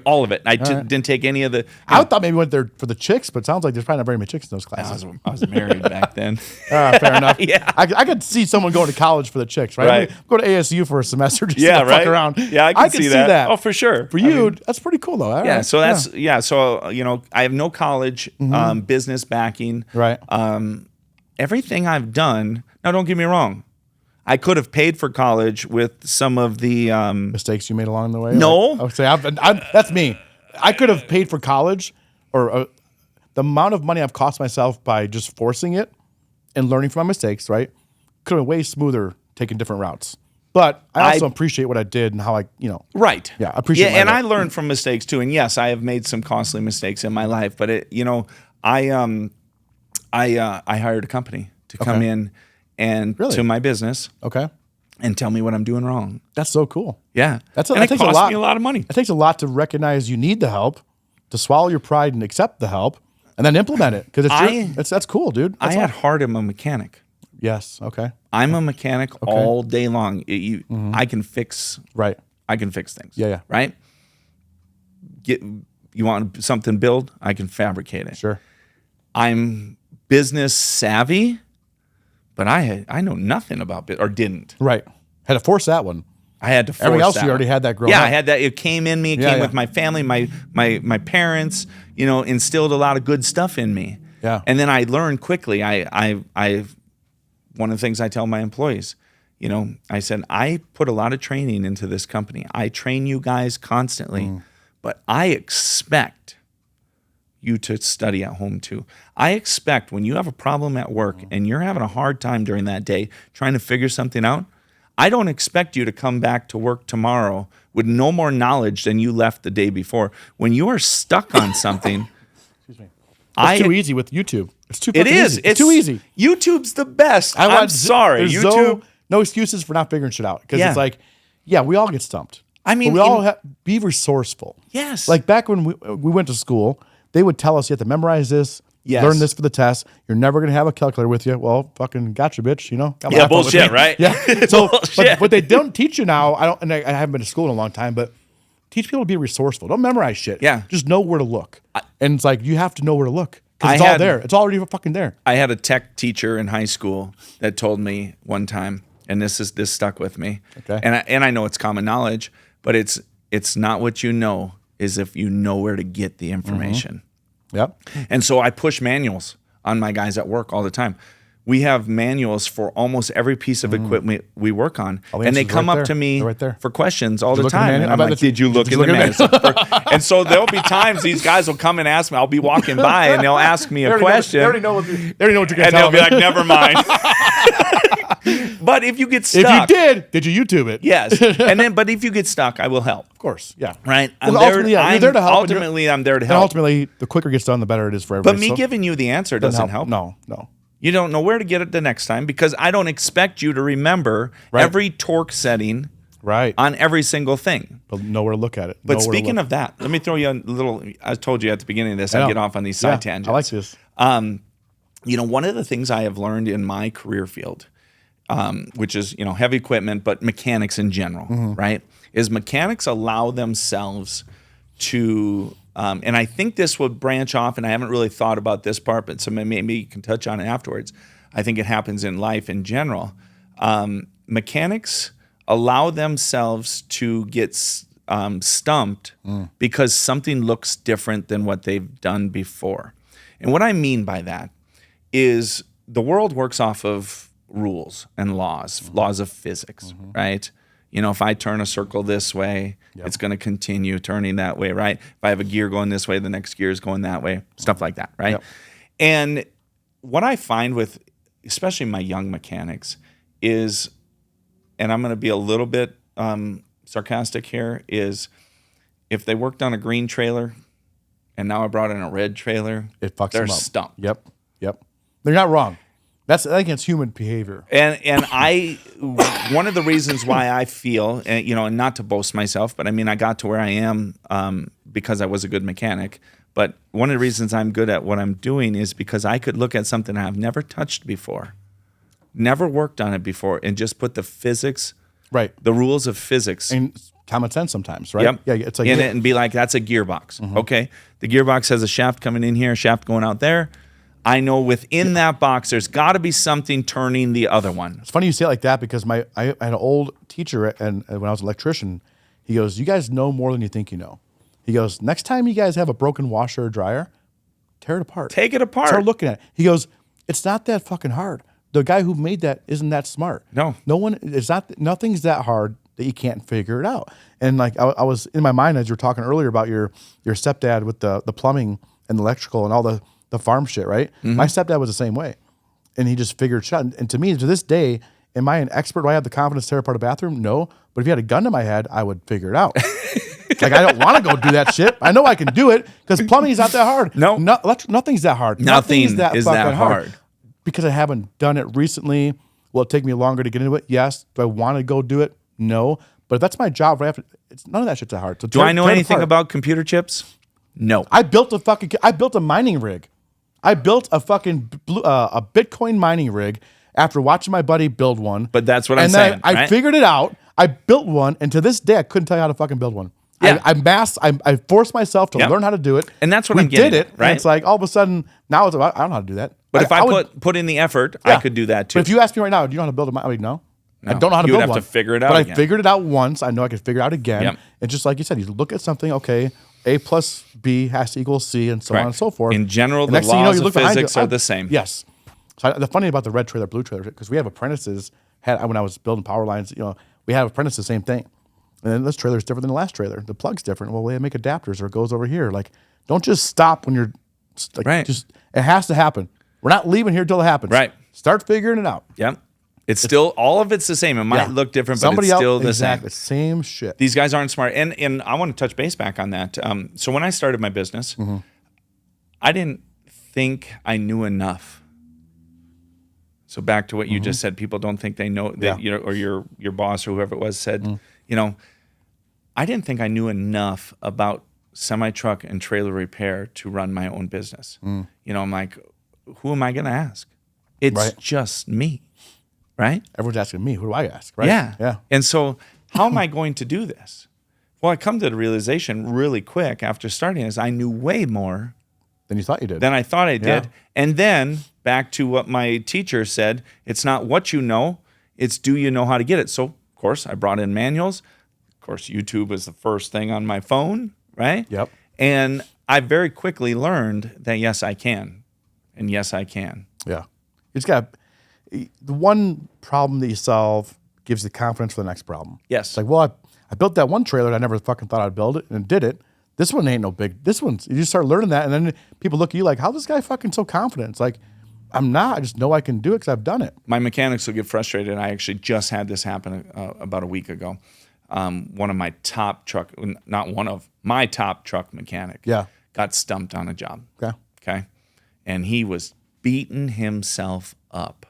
All of it. I didn't take any of the. I thought maybe went there for the chicks, but it sounds like there's probably not very many chicks in those classes. I was married back then. Fair enough. Yeah. I could see someone going to college for the chicks, right? Right. Go to ASU for a semester just Yeah, to right. fuck around. Yeah, I could see that. Oh, for sure. For you, that's pretty cool, though. All Yeah. right. So that's So I have no college business backing. Right. Everything I've done. Now, don't get me wrong. I could have paid for college with some of the mistakes you made along the way. No. I would say that's me. I could have paid for college, or the amount of money I've cost myself by just forcing it and learning from my mistakes. Right, could have been way smoother taking different routes. But I also appreciate what I did and how I, Right. Yeah, I appreciate. Yeah, and I learned from mistakes too. And yes, I have made some costly mistakes in my life. But I hired a company to come in and to my business, and tell me what I'm doing wrong. That's so cool. Yeah, That it takes cost me a lot of money. It takes a lot to recognize you need the help, to swallow your pride and accept the help, and then implement it because that's cool, dude. I at heart am a mechanic. Yes. Okay. I'm a mechanic all day long. I can fix. Right. I can fix things. Yeah. Right. You want something built? I can fabricate it. Sure. I'm business savvy, but I know nothing about it, or didn't. Right. Had to force that one. I had to force Everything else that you already one. had that growing Yeah, up. I had that. It came in me. It came with my family, my parents. Instilled a lot of good stuff in me. Yeah. And then I learned quickly. I one of the things I tell my employees, I said, I put a lot of training into this company. I train you guys constantly, but I expect you to study at home too. I expect when you have a problem at work and you're having a hard time during that day trying to figure something out, I don't expect you to come back to work tomorrow with no more knowledge than you left the day before. When you are stuck on something, It's too easy with YouTube. It's too. It is. Easy. It's too easy. YouTube's the best. I'm sorry. There's YouTube. no excuses for not figuring shit out because Yeah. it's like, we all get stumped. I mean, but we all be resourceful. Yes. Like back when we went to school, they would tell us you have to memorize this. Yes. Learn this for the test. You're never going to have a calculator with you. Well, fucking gotcha, bitch. Got my Yeah, iPhone with bullshit, me. right? Yeah. So, Bullshit. but they don't teach you now. I haven't been to school in a long time, but teach people to be resourceful. Don't memorize shit. Yeah. Just know where to look. And it's like you have to know where to look because I it's all had- there. It's already fucking there. I had a tech teacher in high school that told me one time, and this stuck with me. Okay. And I know it's common knowledge, but it's not what you know, is if you know where to get the information. Yep. And so I push manuals on my guys at work all the time. We have manuals for almost every piece of equipment we work on. All the And they answers come right up there. to me They're right there. for questions all the look in the time. manual? And I I'm bet like, that you- did you look did in you the look manual? And so there'll be times these guys will come and ask me. I'll be walking by and they'll ask me a question. They already know what you're going to And tell they'll be like, never mind. But if you get stuck. If you did you YouTube it? Yes. But if you get stuck, I will help. Of course. Yeah. Right? Well, ultimately, you're there to help. Ultimately, I'm there to And help. ultimately, the quicker it gets done, the better it is for everybody. But me giving you the answer doesn't help. No. You don't know where to get it the next time because I don't expect you to remember every torque setting Right. on every single thing. But know where to look at it. But speaking of that, let me throw you a little. I told you at the beginning of this, I know. get off on these side tangents. I like this. One of the things I have learned in my career field, which is heavy equipment, but mechanics in general, right? Is mechanics allow themselves to, and I think this would branch off, and I haven't really thought about this part, but so maybe you can touch on it afterwards. I think it happens in life in general. Mechanics allow themselves to get stumped because something looks different than what they've done before. And what I mean by that is the world works off of rules and laws of physics, right? You know, if I turn a circle this way, it's going to continue turning that way, right? If I have a gear going this way, the next gear is going that way, stuff like that, right? And what I find with, especially my young mechanics, is, and I'm going to be a little bit sarcastic here, is if they worked on a green trailer and now I brought in a red trailer, It fucks they're them up. stumped. Yep. They're not wrong. I think it's human behavior. And one of the reasons why I feel, you know, and not to boast myself, but I mean, I got to where I am because I was a good mechanic. But one of the reasons I'm good at what I'm doing is because I could look at something I've never touched before, never worked on it before, and just put the physics, Right. the rules of physics. And common sense sometimes, right? Yep. Yeah, it's like in it and be like, that's a gearbox. Okay. The gearbox has a shaft coming in here, a shaft going out there. I know within that box, there's got to be something turning the other one. It's funny you say it like that because I had an old teacher, and when I was an electrician, he goes, "You guys know more than you think you know." He goes, "Next time you guys have a broken washer or dryer, tear it apart. Take it apart. Start looking at it." He goes, "It's not that fucking hard. The guy who made that isn't that smart. No one. It's not. Nothing's that hard that you can't figure it out." And like I was in my mind as you were talking earlier about your stepdad with the plumbing and the electrical and all the farm shit, right? My stepdad was the same way. And he just figured shit out. And to me, to this day, am I an expert? Do I have the confidence to tear apart a bathroom? No. But if you had a gun to my head, I would figure it out. Like, I don't want to go do that shit. I know I can do it because plumbing is not that hard. Nothing's that hard. Nothing is that is fucking that hard. Because I haven't done it recently. Will it take me longer to get into it? Yes. Do I want to go do it? No. But if that's my job, none of that shit's that hard. So do I know anything about computer chips? No. I built a mining rig. I built a fucking a Bitcoin mining rig after watching my buddy build one. But that's what I'm saying. I figured it out. I built one, and to this day, I couldn't tell you how to fucking build one. Yeah. I forced myself to learn how to do it. And that's what I'm getting did it, at, right? And it's like all of a sudden, now it's about, I don't know how to do that. But if I put in the effort, I could do that too. But if you ask me right now, do you know how to build a mine? I mean, no. I don't know how to You build would have one. to figure it out But again. I figured it out once. I know I could figure it out again. Yep. And just like you said, you look at something, okay, A plus B has to equal C, and so on and so forth. In general, And the next thing you know, laws you of look behind physics you, are the same. Yes. So the funny about the red trailer, blue trailer, because we have apprentices. When I was building power lines, we have apprentices, same thing. And then this trailer is different than the last trailer. The plug's different. Well, they make adapters, or it goes over here. Like, don't just stop when you're like, Right. It has to happen. We're not leaving here till it happens. Right. Start figuring it out. Yep. It's still, all of it's the same. It might look different, but it's still the exactly, same. Same shit. These guys aren't smart. And I want to touch base back on that. So when I started my business, I didn't think I knew enough. So back to what you just said, people don't think they know that, or your boss or whoever it was said, I didn't think I knew enough about semi-truck and trailer repair to run my own business. I'm like, who am I going to ask? It's just me, right? Everyone's asking me, who do I ask, right? Yeah. And so how am I going to do this? Well, I come to the realization really quick after starting this, I knew way more Than you thought you did. than I thought I did. Yeah. And then back to what my teacher said, it's not what you know, it's do you know how to get it? So, of course, I brought in manuals. Of course, YouTube was the first thing on my phone, right? Yep. And I very quickly learned that, yes, I can. And yes, I can. Yeah. You just got the one problem that you solve gives you confidence for the next problem. Yes. It's like, well, I built that one trailer that I never fucking thought I'd build it and did it. This one ain't no big. This one's, you just start learning that, and then people look at you like, how's this guy fucking so confident? It's like, I'm not. I just know I can do it because I've done it. My mechanics will get frustrated. I actually just had this happen about a week ago. One of my top truck, not one of, my top truck mechanic got stumped on a job. Okay. And he was beating himself up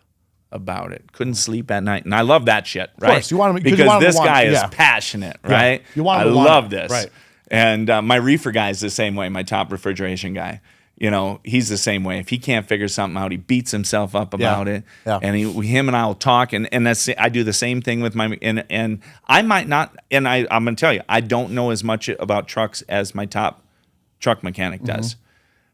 about it. Couldn't sleep at night. And I love that shit, right? Of course. You want him, because this guy is passionate, right? You want him I to want love it. this. Right. And my reefer guy is the same way, my top refrigeration guy. He's the same way. If he can't figure something out, he beats himself up about it. Yeah. And him and I will talk, and I do the same thing with my and I might not. And I'm going to tell you, I don't know as much about trucks as my top truck mechanic does,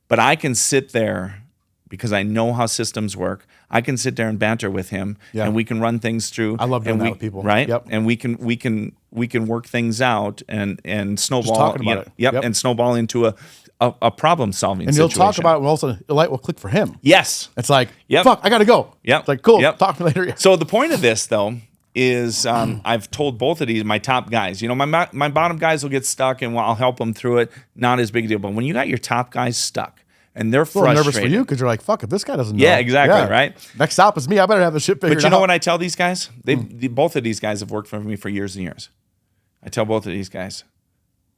but I can sit there because I know how systems work. I can sit there and banter with him, and we can run things through. I love doing that with people, right? Yep. And we can work things out and snowball. Just talking about it. Yep. And snowball into a problem solving. And situation. you'll talk about it, and also the light will click for him. Yes. It's like, Yep. fuck, I gotta go. Yep. It's like, cool. Yep. Talk to me later. So the point of this, though, is I've told both of these, my top guys, my bottom guys will get stuck and I'll help them through it. Not as big a deal. But when you got your top guys stuck and they're frustrated. nervous for you because you're like, fuck, if this guy doesn't know. Yeah, exactly, right? Next stop is me. I better have the shit figured out. But you know what I tell these guys? Both of these guys have worked for me for years and years. I tell both of these guys,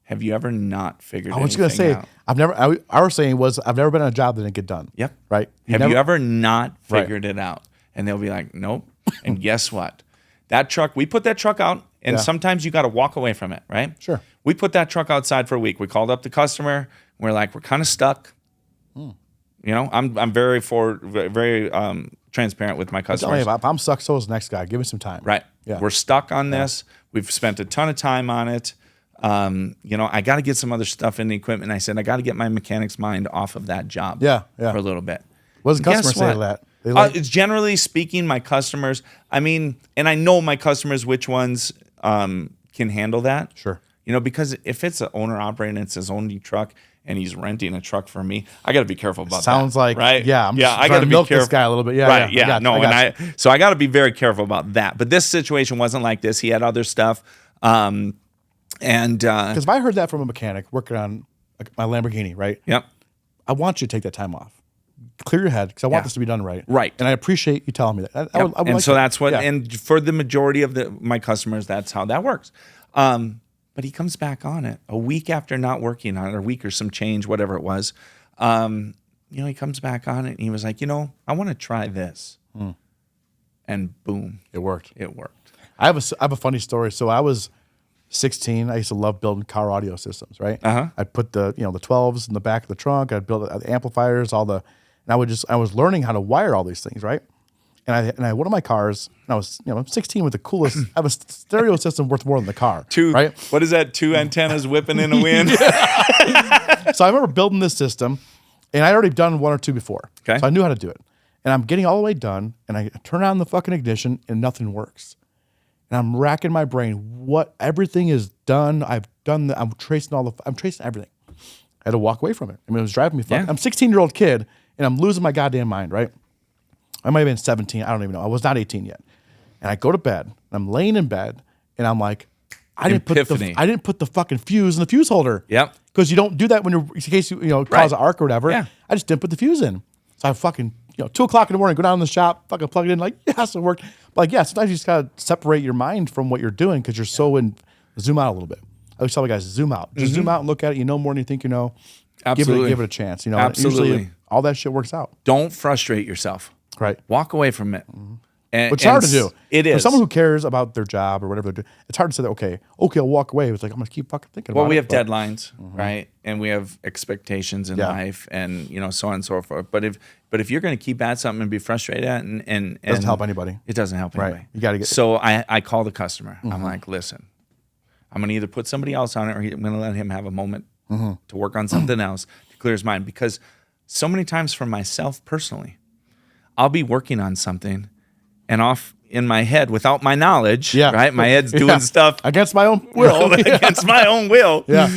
have you ever not figured anything out? I was going to say, I've never, our saying was, I've never been on a job that didn't get done. Yep. Right? You ever not figured it out? And they'll be like, nope. And guess what? That truck, we put that truck out, and sometimes you got to walk away from it, right? Sure. We put that truck outside for a week. We called up the customer. And we're like, we're kind of stuck. I'm very transparent with my customers. If I'm stuck, so is the next guy. Give me some time. Right. Yeah. We're stuck on this. We've spent a ton of time on it. I got to get some other stuff in the equipment. I said, I got to get my mechanic's mind off of that job for a little bit. What does the customer say to that? It's generally speaking, my customers, and I know my customers which ones can handle that. Sure. Because if it's an owner operator and it's his own truck and he's renting a truck from me, I got to be careful about that. Sounds like, right? Yeah, I'm just I trying got to milk this guy a little bit. Yeah, right, yeah. So I got to be very careful about that. But this situation wasn't like this. He had other stuff. Because if I heard that from a mechanic working on my Lamborghini, right? Yep. I want you to take that time off. Clear your head because I want this to be done right. Right. And I appreciate you telling me that. That's what, and for the majority of my customers, that's how that works. But he comes back on it a week after not working on it, or a week or some change, whatever it was. He comes back on it and he was like, I want to try this. And boom. It worked. I have a funny story. So I was 16. I used to love building car audio systems, right? I'd put the 12s in the back of the trunk. I'd build the amplifiers, and I was learning how to wire all these things, right? And I one of my cars, and I was, I'm 16 with the coolest. I have a stereo system worth more than the car. Right? What is that? 2 antennas whipping in the wind. So I remember building this system, and I'd already done 1 or 2 before. Okay. So I knew how to do it. And I'm getting all the way done, and I turn on the fucking ignition, and nothing works. And I'm racking my brain. Everything is done. I've done I'm tracing everything. I had to walk away from it. It was driving me fucking. I'm a 16-year-old kid, and I'm losing my goddamn mind, right? I might have been 17. I don't even know. I was not 18 yet. And I go to bed. And I'm laying in bed, and I'm like, I didn't put the fucking fuse in the fuse holder. Yep. Because you don't do that when in case cause an arc or whatever. Yeah. I just didn't put the fuse in. So I fucking 2:00 in the morning, go down in the shop, fucking plug it in, like, yes, it worked. But sometimes you just gotta separate your mind from what you're doing because you're so zoom out a little bit. I always tell my guys, zoom out. Just zoom out and look at it. You know more than you think you know. Absolutely. Give it a chance. Absolutely. Usually all that shit works out. Don't frustrate yourself. Right. Walk away from it. Which is hard to do. It is. For someone who cares about their job or whatever they're doing, it's hard to say that, okay, I'll walk away. It's like, I'm going to keep fucking thinking about it. Well, we have deadlines, right? And we have expectations in life and, so on and so forth. But if you're going to keep at something and be frustrated at and it doesn't help anybody. It doesn't help anybody. Right. You got to get. So I call the customer. I'm like, listen, I'm going to either put somebody else on it or I'm going to let him have a moment to work on something else to clear his mind. Because so many times for myself personally, I'll be working on something and off in my head without my knowledge, right? My head's doing stuff against my own will. Against my own will. Yeah.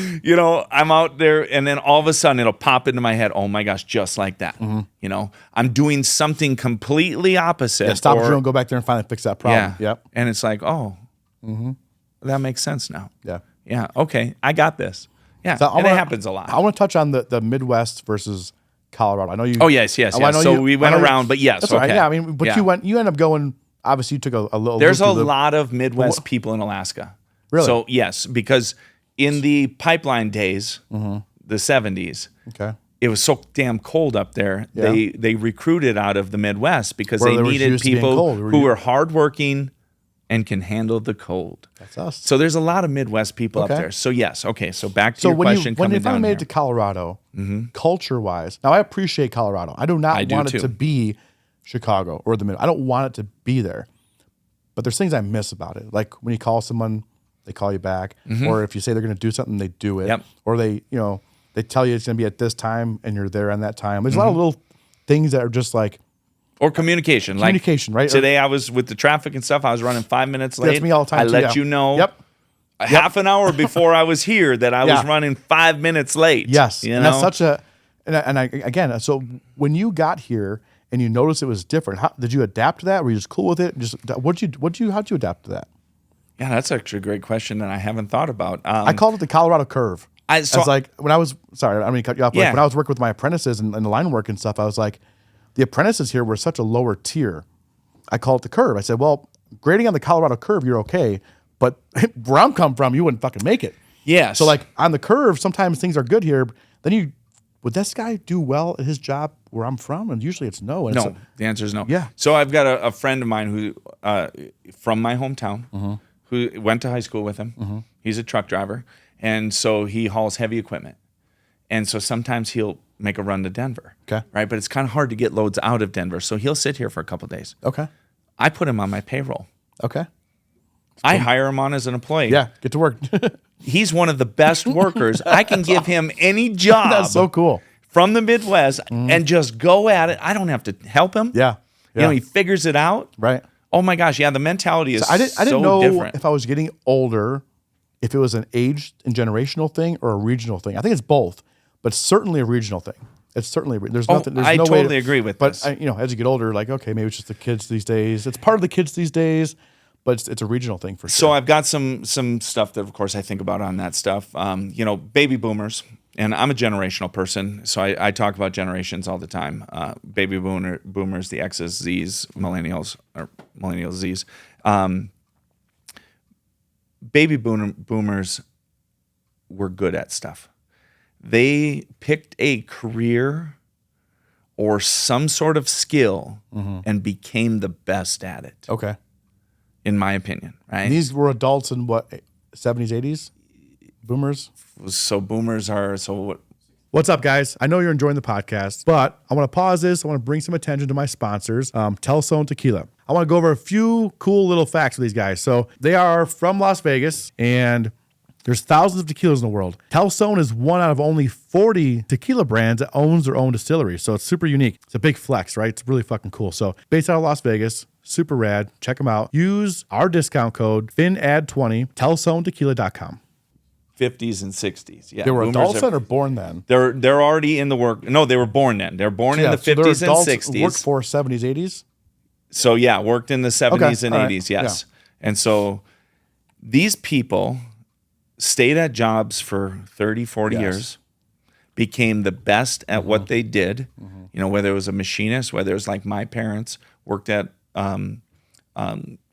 I'm out there and then all of a sudden it'll pop into my head, oh my gosh, just like that. I'm doing something completely opposite. Yeah, stop and go back there and finally fix that problem. Yeah. Yep. And it's like, that makes sense now. Yeah. Yeah. Okay. I got this. Yeah. So it happens a lot. I want to touch on the Midwest versus Colorado. I know you. Oh yes. So we went around, but yes. That's okay. Right. Yeah. But you end up going. Obviously, you took a little. There's a lot of Midwest people in Alaska. Really? So yes, because in the pipeline days, the 70s, it was so damn cold up there. Yeah. They recruited out of the Midwest because they needed people who were hardworking and can handle the cold. That's us. So there's a lot of Midwest people up there. So yes, okay. So back to your question. When you finally made it to Colorado, culture-wise, now I appreciate Colorado. I do not want it to be Chicago or the middle. I don't want it to be there. But there's things I miss about it. Like when you call someone, they call you back. Or if you say they're going to do something, they do it. Yep. Or they tell you it's going to be at this time and you're there on that time. There's a lot of little things that are just like. Or communication. Right? Today I was with the traffic and stuff. I was running 5 minutes late. That's me all the time. I let you know. Half an hour before I was here that I was running 5 minutes late. Yes. And that's such a. And I again, so when you got here and you notice it was different. How, did you adapt to that? Were you just cool with it? How'd you adapt to that? Yeah, that's actually a great question that I haven't thought about. I called it the Colorado curve. When I was, sorry, I don't mean to cut you off. Like when I was working with my apprentices and the line work and stuff, I was like, the apprentices here were such a lower tier. I call it the curve. I said, well, grading on the Colorado curve, you're okay. But where I'm come from, you wouldn't fucking make it. Yeah. So like on the curve, sometimes things are good here. Then would this guy do well at his job where I'm from? And usually it's no. And no, the answer is no. Yeah. So I've got a friend of mine who, from my hometown, who went to high school with him. He's a truck driver. And so he hauls heavy equipment. And so sometimes he'll make a run to Denver. Okay. Right. But it's kind of hard to get loads out of Denver. So he'll sit here for a couple of days. Okay. I put him on my payroll. Okay. I hire him on as an employee. Yeah. Get to work. He's one of the best workers. I can give him any job. That's so cool. From the Midwest and just go at it. I don't have to help him. Yeah. You know, he figures it out. Right. Oh my gosh. Yeah. The mentality is I didn't know different. if I was getting older, if it was an age and generational thing or a regional thing. I think it's both, but certainly a regional thing. It's certainly, there's nothing. There's I no totally way agree with this. But as you get older, like, okay, maybe it's just the kids these days. It's part of the kids these days, but it's a regional thing for sure. So I've got some stuff that, of course, I think about on that stuff. Baby boomers, and I'm a generational person, so I talk about generations all the time. Baby boomers, the X's, Z's, millennials, or millennials, Z's. Baby boomers were good at stuff. They picked a career or some sort of skill and became the best at it. Okay. In my opinion, right? And these were adults in what, 70s, 80s? Boomers? So boomers are, so what? What's up, guys? I know you're enjoying the podcast, but I want to pause this. I want to bring some attention to my sponsors, Telso Tequila. I want to go over a few cool little facts with these guys. So they are from Las Vegas, and there's thousands of tequilas in the world. Telso is one out of only 40 tequila brands that owns their own distillery. So it's super unique. It's a big flex, right? It's really fucking cool. So based out of Las Vegas, super rad. Check them out. Use our discount code FINAD20, telsotequila.com. 50s and 60s. Yeah, They were boomers adults then or born then? They're already in the work. No, they were born then. They're born in the 50s and 60s. Workforce 70s, 80s? So yeah, worked in the 70s and 80s, right. yes. Yeah. And so these people stayed at jobs for 30, 40 years, became the best at what they did, whether it was a machinist, whether it was like my parents worked at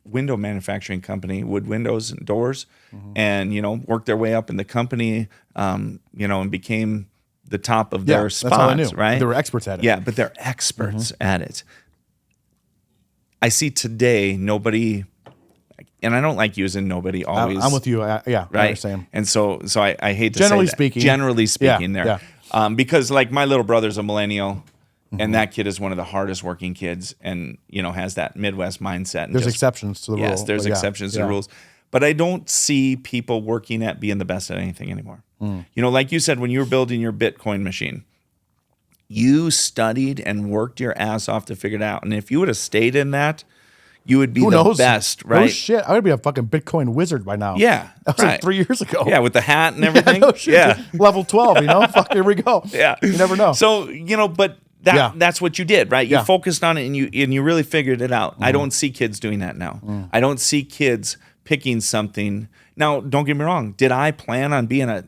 window manufacturing company, wood windows and doors, and, worked their way up in the company, and became the top of their spots, that's all I knew. right? They were experts at it. Yeah, but they're experts at it. I see today nobody, and I don't like using nobody always. I'm with you. Right? I understand. And so I hate to Generally say that. speaking. Generally speaking Yeah, there. Because like my little brother's a millennial, and that kid is one of the hardest working kids and, has that Midwest mindset. And there's exceptions to the rule. Yes, there's exceptions to the rules. But I don't see people working at being the best at anything anymore. Like you said, when you were building your Bitcoin machine, you studied and worked your ass off to figure it out. And if you would have stayed in that, you would be the best, right? No shit. I would be a fucking Bitcoin wizard by now. Yeah. That was like 3 years ago. Yeah, with the hat and everything. No shit. Yeah. Level 12, Fuck, here we go. Yeah. You never know. So, but that's what you did, right? You focused on it and you really figured it out. I don't see kids doing that now. I don't see kids picking something. Now, don't get me wrong. Did I plan on being a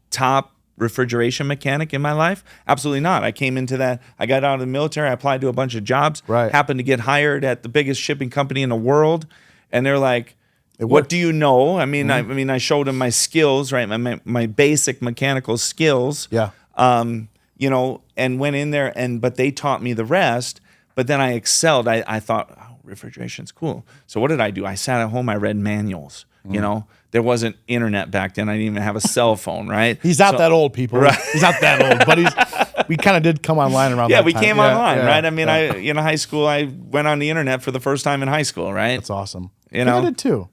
top refrigeration mechanic in my life? Absolutely not. I came into that. I got out of the military. I applied to a bunch of jobs. Right. Happened to get hired at the biggest shipping company in the world. And they're like, what do you know? I mean, I showed them my skills, right? My basic mechanical skills. Yeah. And went in there but they taught me the rest. But then I excelled. I thought, refrigeration's cool. So what did I do? I sat at home. I read manuals. There wasn't internet back then. I didn't even have a cell phone, right? He's not that old, people. Right. He's not that old, but we kind of did come online around that time. Yeah, we came online, right? I mean, in high school, I went on the internet for the first time in high school, right? That's awesome. I did too.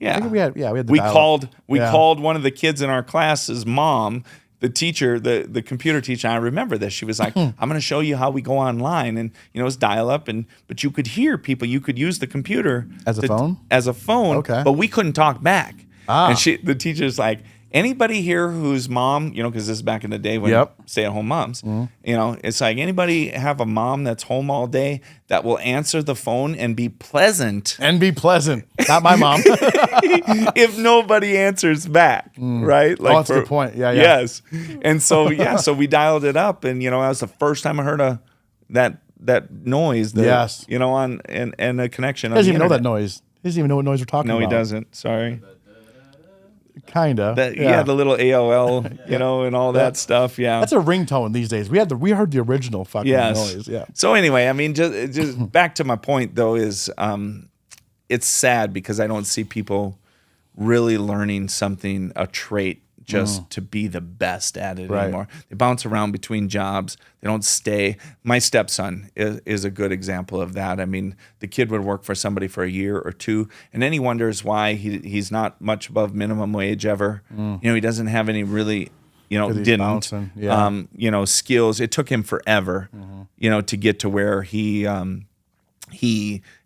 Yeah. I think we had the we dial-up. called one of the kids in our class's mom, the teacher, the computer teacher. I remember this. She was like, I'm going to show you how we go online. And, it was dial up. But you could hear people. You could use the computer. As a phone? As a phone. Okay. But we couldn't talk back. And the teacher's like, Anybody here whose mom, because this is back in the day when stay-at-home moms, it's like anybody have a mom that's home all day that will answer the phone and be pleasant. Not my mom. If nobody answers back, right? Like that's a good point. Yeah. Yes. And so, so we dialed it up, and that was the first time I heard that noise. Yes. And a connection. He doesn't even know that noise. He doesn't even know what noise we're talking about. No, he doesn't. Sorry. Kinda. The little AOL, and all that stuff. Yeah. That's a ringtone these days. We heard the original fucking noise. Yeah. So anyway, I mean, just back to my point though is, it's sad because I don't see people really learning a trait just to be the best at it anymore. They bounce around between jobs. They don't stay. My stepson is a good example of that. I mean, the kid would work for somebody for a year or two, and then he wonders why he's not much above minimum wage ever. He doesn't have any really, skills. It took him forever, to get to where he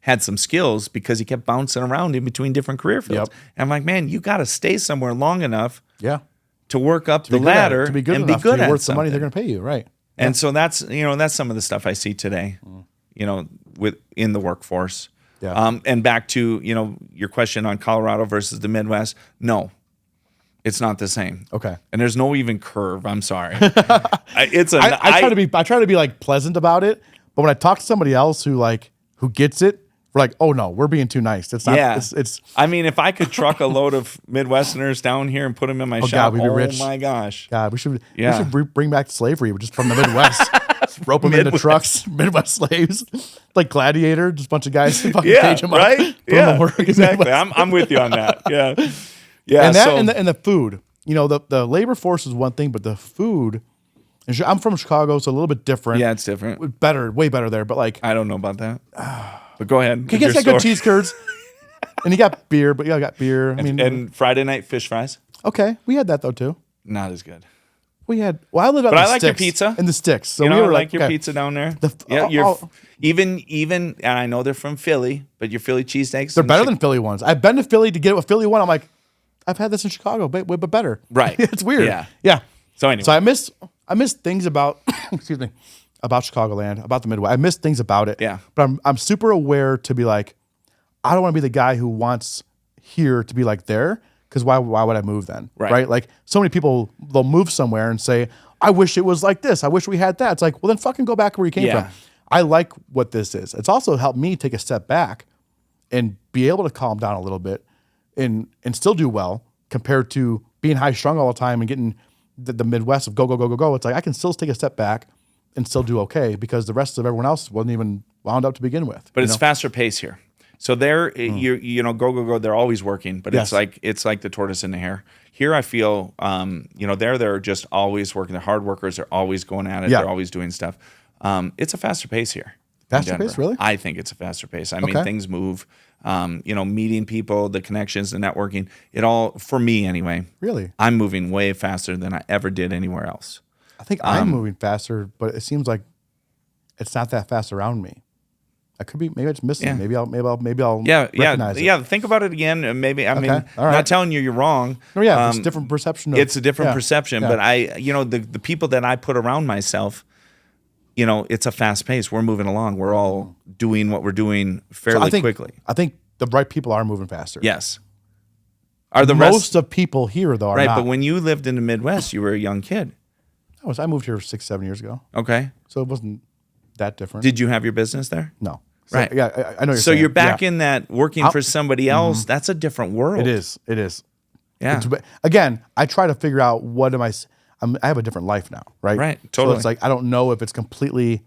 had some skills because he kept bouncing around in between different career fields. And I'm like, man, you got to stay somewhere long enough to work up the ladder to be good and enough be good to be at worth something. the money they're going to pay you, right? And so that's some of the stuff I see today, in the workforce. And back to, your question on Colorado versus the Midwest. No, it's not the same. Okay. And there's no even curve. I'm sorry. I try to be like pleasant about it, but when I talk to somebody else who gets it, we're like, oh no, we're being too nice. It's not. Yeah. It's. I mean, if I could truck a load of Midwesterners down here and put them in my shop, God, we'd be rich. My gosh. God, we should bring back slavery, just from the Midwest. Just rope them into trucks, Midwest slaves, like Gladiator, just a bunch of guys fucking cage them right? up. Yeah, right. Exactly. I'm with you on that. Yeah. Yeah. And the food. The labor force is one thing, but the food. I'm from Chicago, so a little bit different. Yeah, it's different. Better, way better there. But I don't know about that. But go ahead. You guys got good cheese curds, and you got beer. But I got beer. And Friday night fish fries. Okay, we had that though too. Not as good. We had. Well, I lived out. But in I the like sticks, your pizza in the sticks. So we were like your pizza down there. Even, and I know they're from Philly, but your Philly cheesesteaks. They're better than Philly ones. I've been to Philly to get a Philly one. I'm like, I've had this in Chicago, but better. Right. It's weird. Yeah. So anyway, I miss things about excuse me, about Chicagoland, about the Midwest. I miss things about it. Yeah. But I'm super aware to be like, I don't want to be the guy who wants here to be like there, because why would I move then? Right. Like so many people, they'll move somewhere and say, I wish it was like this. I wish we had that. It's like, well then fucking go back where you came from. I like what this is. It's also helped me take a step back and be able to calm down a little bit and still do well compared to being high strung all the time and getting the Midwest of go. It's like I can still take a step back and still do okay because the rest of everyone else wasn't even wound up to begin with. But it's faster pace here. So there, go. They're always working, but it's like the tortoise and the hare. Here, I feel, they're just always working. They're hard workers. They're always going at it. They're always doing stuff. It's a faster pace here. Faster pace, really? I think it's a faster pace. I mean, things move. Meeting people, the connections, the networking. It all, for me anyway. Really, I'm moving way faster than I ever did anywhere else. I think I'm moving faster, but it seems like it's not that fast around me. I could be. Maybe it's missing. Yeah. Maybe I'll. Recognize it. Yeah. Think about it again. Maybe. I mean, I'm not telling you you're wrong. No, yeah. It's a different perception. It's a different perception. Yeah. But the people that I put around myself, it's a fast pace. We're moving along. We're all doing what we're doing fairly quickly. I think the right people are moving faster. Yes. Most of people here though are right? not. But when you lived in the Midwest, you were a young kid. I moved here 6-7 years ago. Okay. So it wasn't that different. Did you have your business there? No. So, right. Yeah, I know. So you're back in that working for somebody else. Mm-hmm. That's a different world. It is. Yeah. Again, I try to figure out I have a different life now, right? Right. Totally. So it's like I don't know if it's completely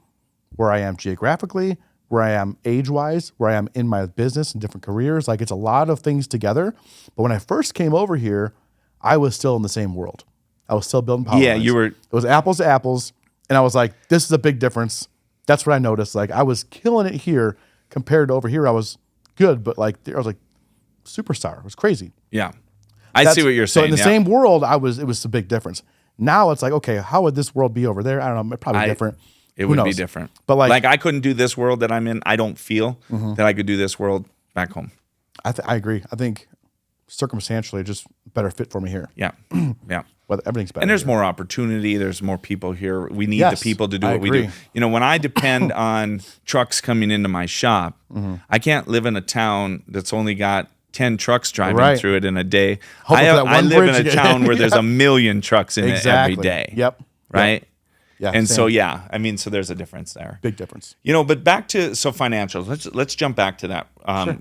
where I am geographically, where I am age-wise, where I am in my business and different careers. Like it's a lot of things together. But when I first came over here, I was still in the same world. I was still building power lines. You were. It was apples to apples, and I was like, "This is a big difference." That's what I noticed. Like I was killing it here compared to over here. I was good, but I was like superstar. It was crazy. Yeah, I see what you're saying. So in the same world, it was a big difference. Now it's like, okay, how would this world be over there? I don't know. Probably different. It would be different. But like I couldn't do this world that I'm in. I don't feel that I could do this world back home. I agree. I think circumstantially just better fit for me here. Yeah. Yeah. Well, everything's better. And there's here. more opportunity. There's more people here. We need Yes, the people to do I what we agree. do. You know, when I depend on trucks coming into my shop, I can't live in a town that's only got 10 trucks driving Right. through it in a day. Hoping for that I one live bridge in to a get- town where there's Yeah. a million trucks in Exactly. it every day. Yep. Right? Yeah. And so, same. yeah, I mean, so there's a difference there. Big difference. You know, but back to financials. Let's jump back to that.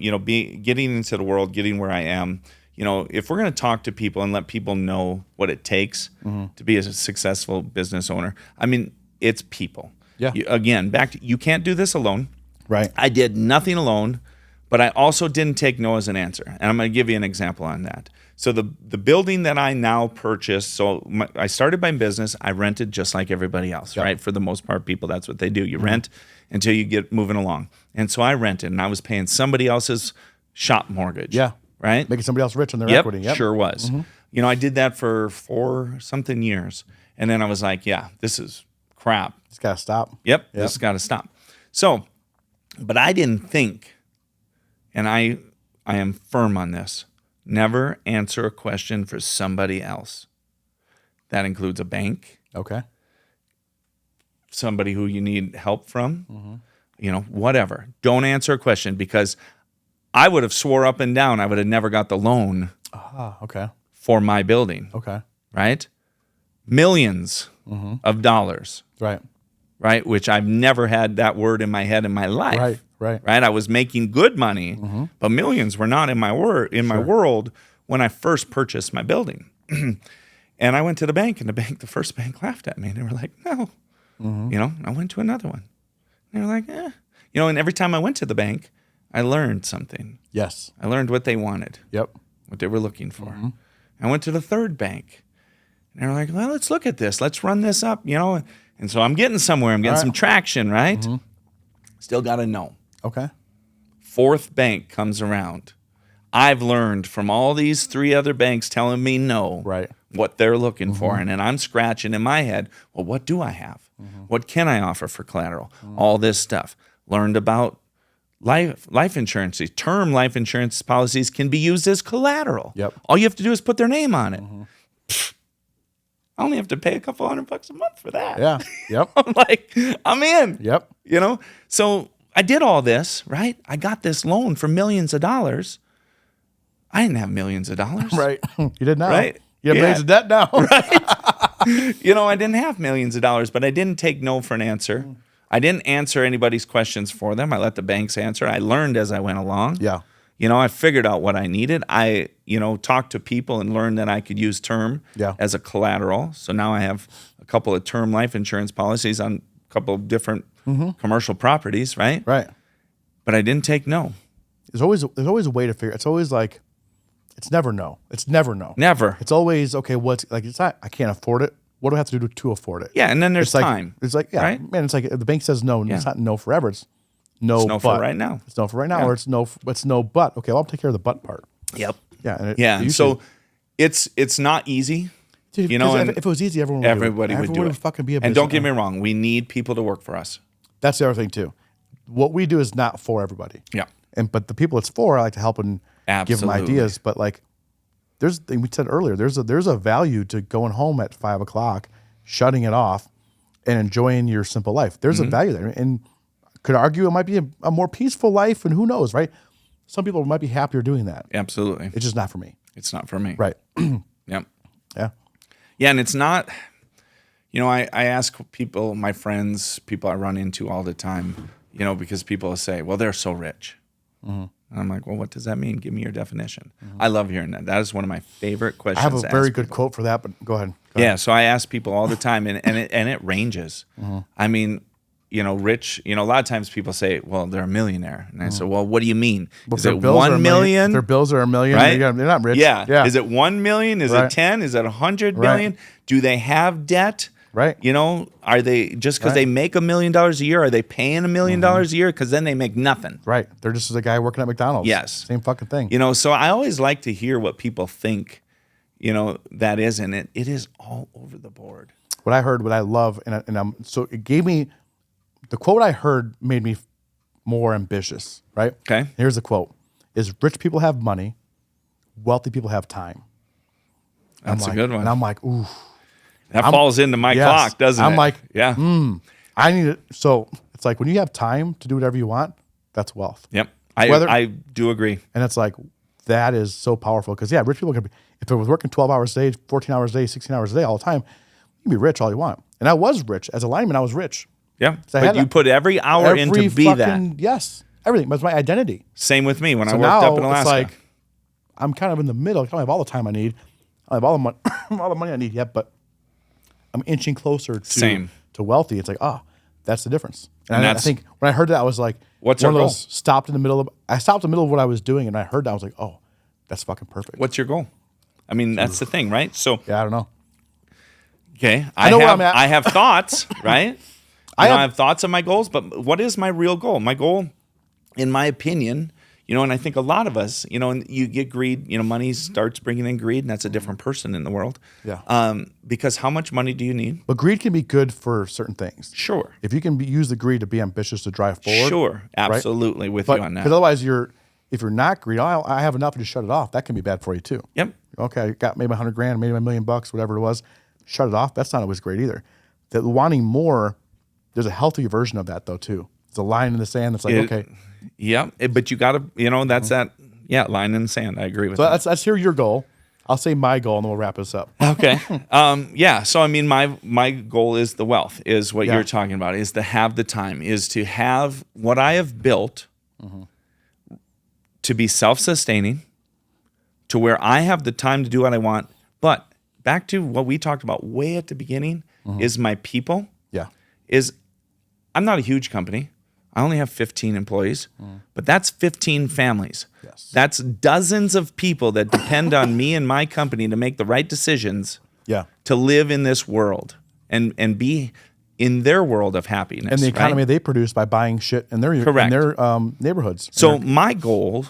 You know, getting into the world, getting where I am. You know, if we're going to talk to people and let people know what it takes to be a successful business owner, I mean, it's people. Yeah. Again, you can't do this alone. Right. I did nothing alone, but I also didn't take no as an answer. And I'm going to give you an example on that. So the building that I now purchased, I started my business, I rented just like everybody else, right? For the most part, people, that's what they do. You rent until you get moving along. And so I rented, and I was paying somebody else's shop mortgage. Yeah. Right? Making somebody else rich on their Yep, equity. Yep. sure was. You know, I did that for 4-something years. And then I was like, yeah, this is crap. It's got to stop. Yep. This has got to stop. So, but I didn't think, and I am firm on this, never answer a question for somebody else. That includes a bank, Okay. somebody who you need help from, you know, whatever. Don't answer a question, because I would have swore up and down I would have never got the loan Ah, okay. for my building, Okay. right? Millions of dollars, Right. right? Which I've never had that word in my head in my life. Right. Right. Right? I was making good money, but millions were not in my my world when I first purchased my building. And I went to the bank, and the first bank laughed at me. And they were like, no. You know, I went to another one. And they were like, eh. You know, and every time I went to the bank, I learned something. Yes. I learned what they wanted, Yep. what they were looking for. I went to the third bank. And they were like, well, let's look at this. Let's run this up, you know. And so I'm getting somewhere. I'm getting some traction, right? Still got to know. Okay. Fourth bank comes around. I've learned from all these 3 other banks telling me no, Right. what they're looking for. And then I'm scratching in my head, well, what do I have? What can I offer for collateral? All this stuff. Learned about life insurance. Term life insurance policies can be used as collateral. Yep. All you have to do is put their name on it. Pfft, I only have to pay a couple $100 a month for that. Yeah. Yep. I'm like, I'm in. Yep. You know? So I did all this, right? I got this loan for millions of dollars. I didn't have millions of dollars. Right. You did now. Right. You have Yeah. millions of debt now. You know, I didn't have millions of dollars, but I didn't take no for an answer. I didn't answer anybody's questions for them. I let the banks answer. I learned as I went along. Yeah. You know, I figured out what I needed. I, you know, talked to people and learned that I could use term as a collateral. So now I have a couple of term life insurance policies on a couple of different commercial properties, right? Right. But I didn't take no. There's always a way to figure. It's always like, it's never no. It's never no. Never. It's always okay. What's like? It's not. I can't afford it. What do I have to do to afford it? Yeah, and then there's It's like, time. It's like yeah, right? man. It's like if the bank says no. It's not no forever. It's no. It's no for but. right now. It's no for right now, or it's no. It's no but. Okay, well, I'll take care of the but part. Yep. Yeah. And Yeah. And usually- so it's not easy. Dude, you know, 'cause and if it was easy, everybody would do it. Fucking be a And business. don't get me wrong, we need people to work for us. That's the other thing too. What we do is not for everybody. Yeah. But the people it's for, I like to help and give them Absolutely. ideas. But like, we said earlier, there's a value to going home at 5 o'clock, shutting it off, and enjoying your simple life. There's a value there, and could argue it might be a more peaceful life, and who knows, right? Some people might be happier doing that. Absolutely. It's just not for me. It's not for me. Right. Yep. Yeah. Yeah, and it's not, you know, I ask people, my friends, people I run into all the time, you know, because people will say, well, they're so rich. And I'm like, well, what does that mean? Give me your definition. I love hearing that. That is one of my favorite questions. I have a to very ask good people. quote for that, but go ahead. Yeah, so I ask people all the time, and it ranges. I mean, you know, rich. You know, a lot of times people say, "Well, they're a millionaire," and I say, "Well, what do you mean? Well, Is if it their bills are 1 million? If their bills are $1 million, Right? they're not rich. Yeah. Yeah. Is it 1 million? Is Right. it 10? Is it 100 Right. million? Do they have debt? Right. You know, are they just because they make $1 million a year? Are they paying $1 million a year? Because then they make nothing. Right. They're just a guy working at McDonald's. Yes. Same fucking thing. You know, so I always like to hear what people think. You know, that is, and it is all over the board. What I heard, what I love, so it gave me, the quote I heard made me more ambitious, right? Okay. Here's the quote: "Is rich people have money, wealthy people have time. That's a good one. And I'm like, ooh. That falls into my clock, doesn't it? I'm like, yeah. I need it. So it's like when you have time to do whatever you want, that's wealth. Yep. I do agree. And it's like, that is so powerful. Because, yeah, rich people can be, if it was working 12 hours a day, 14 hours a day, 16 hours a day all the time, you can be rich all you want. And I was rich. As a lineman, I was rich. Yeah. But you put every hour in to be that. Yes. Everything. That's my identity. Same with me when I worked now up in Alaska. It's like, I'm kind of in the middle. I don't have all the time I need. I don't have all the money I need yet, but I'm inching closer to wealthy. It's like, that's the difference. And I think when I heard that, I was like, what's your goal? Stopped in the middle of what I was doing, and I heard that. I was like, oh, that's fucking perfect. What's your goal? I mean, that's the thing, right? So yeah, I don't know. Okay, I know where I'm at. I have thoughts, right? I have thoughts of my goals, but what is my real goal? My goal, in my opinion, and I think a lot of us, and you get greed, money starts bringing in greed, and that's a different person in the world. Yeah. Because how much money do you need? But greed can be good for certain things. Sure. If you can use the greed to be ambitious to drive forward. Sure. Absolutely with you on that. Because otherwise if you're not greedy, I have enough to just shut it off. That can be bad for you too. Yep. Okay, I got maybe $100,000, maybe $1 million, whatever it was. Shut it off. That's not always great either. That wanting more, there's a healthy version of that though too. It's a line in the sand that's like, okay. Yeah, but you got to, that's that, line in the sand. I agree with that. So let's hear your goal. I'll say my goal, and then we'll wrap this up. Okay. So I mean, my goal is the wealth, is what you're talking about, is to have the time, is to have what I have built to be self-sustaining, to where I have the time to do what I want. But back to what we talked about way at the beginning, is my people. Yeah. I'm not a huge company. I only have 15 employees, but that's 15 families. Yes. That's dozens of people that depend on me and my company to make the right decisions to live in this world and be in their world of happiness. And the economy they produce by buying shit in their neighborhoods. So my goal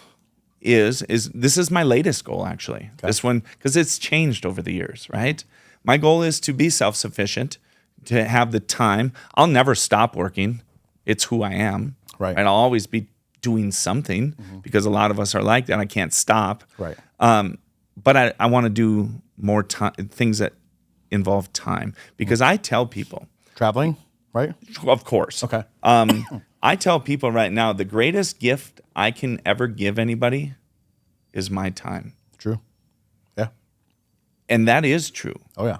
is this is my latest goal, actually. Okay. This one, because it's changed over the years, right? My goal is to be self-sufficient, to have the time. I'll never stop working. It's who I am. Right. And I'll always be doing something because a lot of us are like that. I can't stop. Right. But I want to do more things that involve time, because I tell people. Traveling, right? Of course. Okay. I tell people right now, the greatest gift I can ever give anybody is my time. True. Yeah. And that is true. Oh, yeah.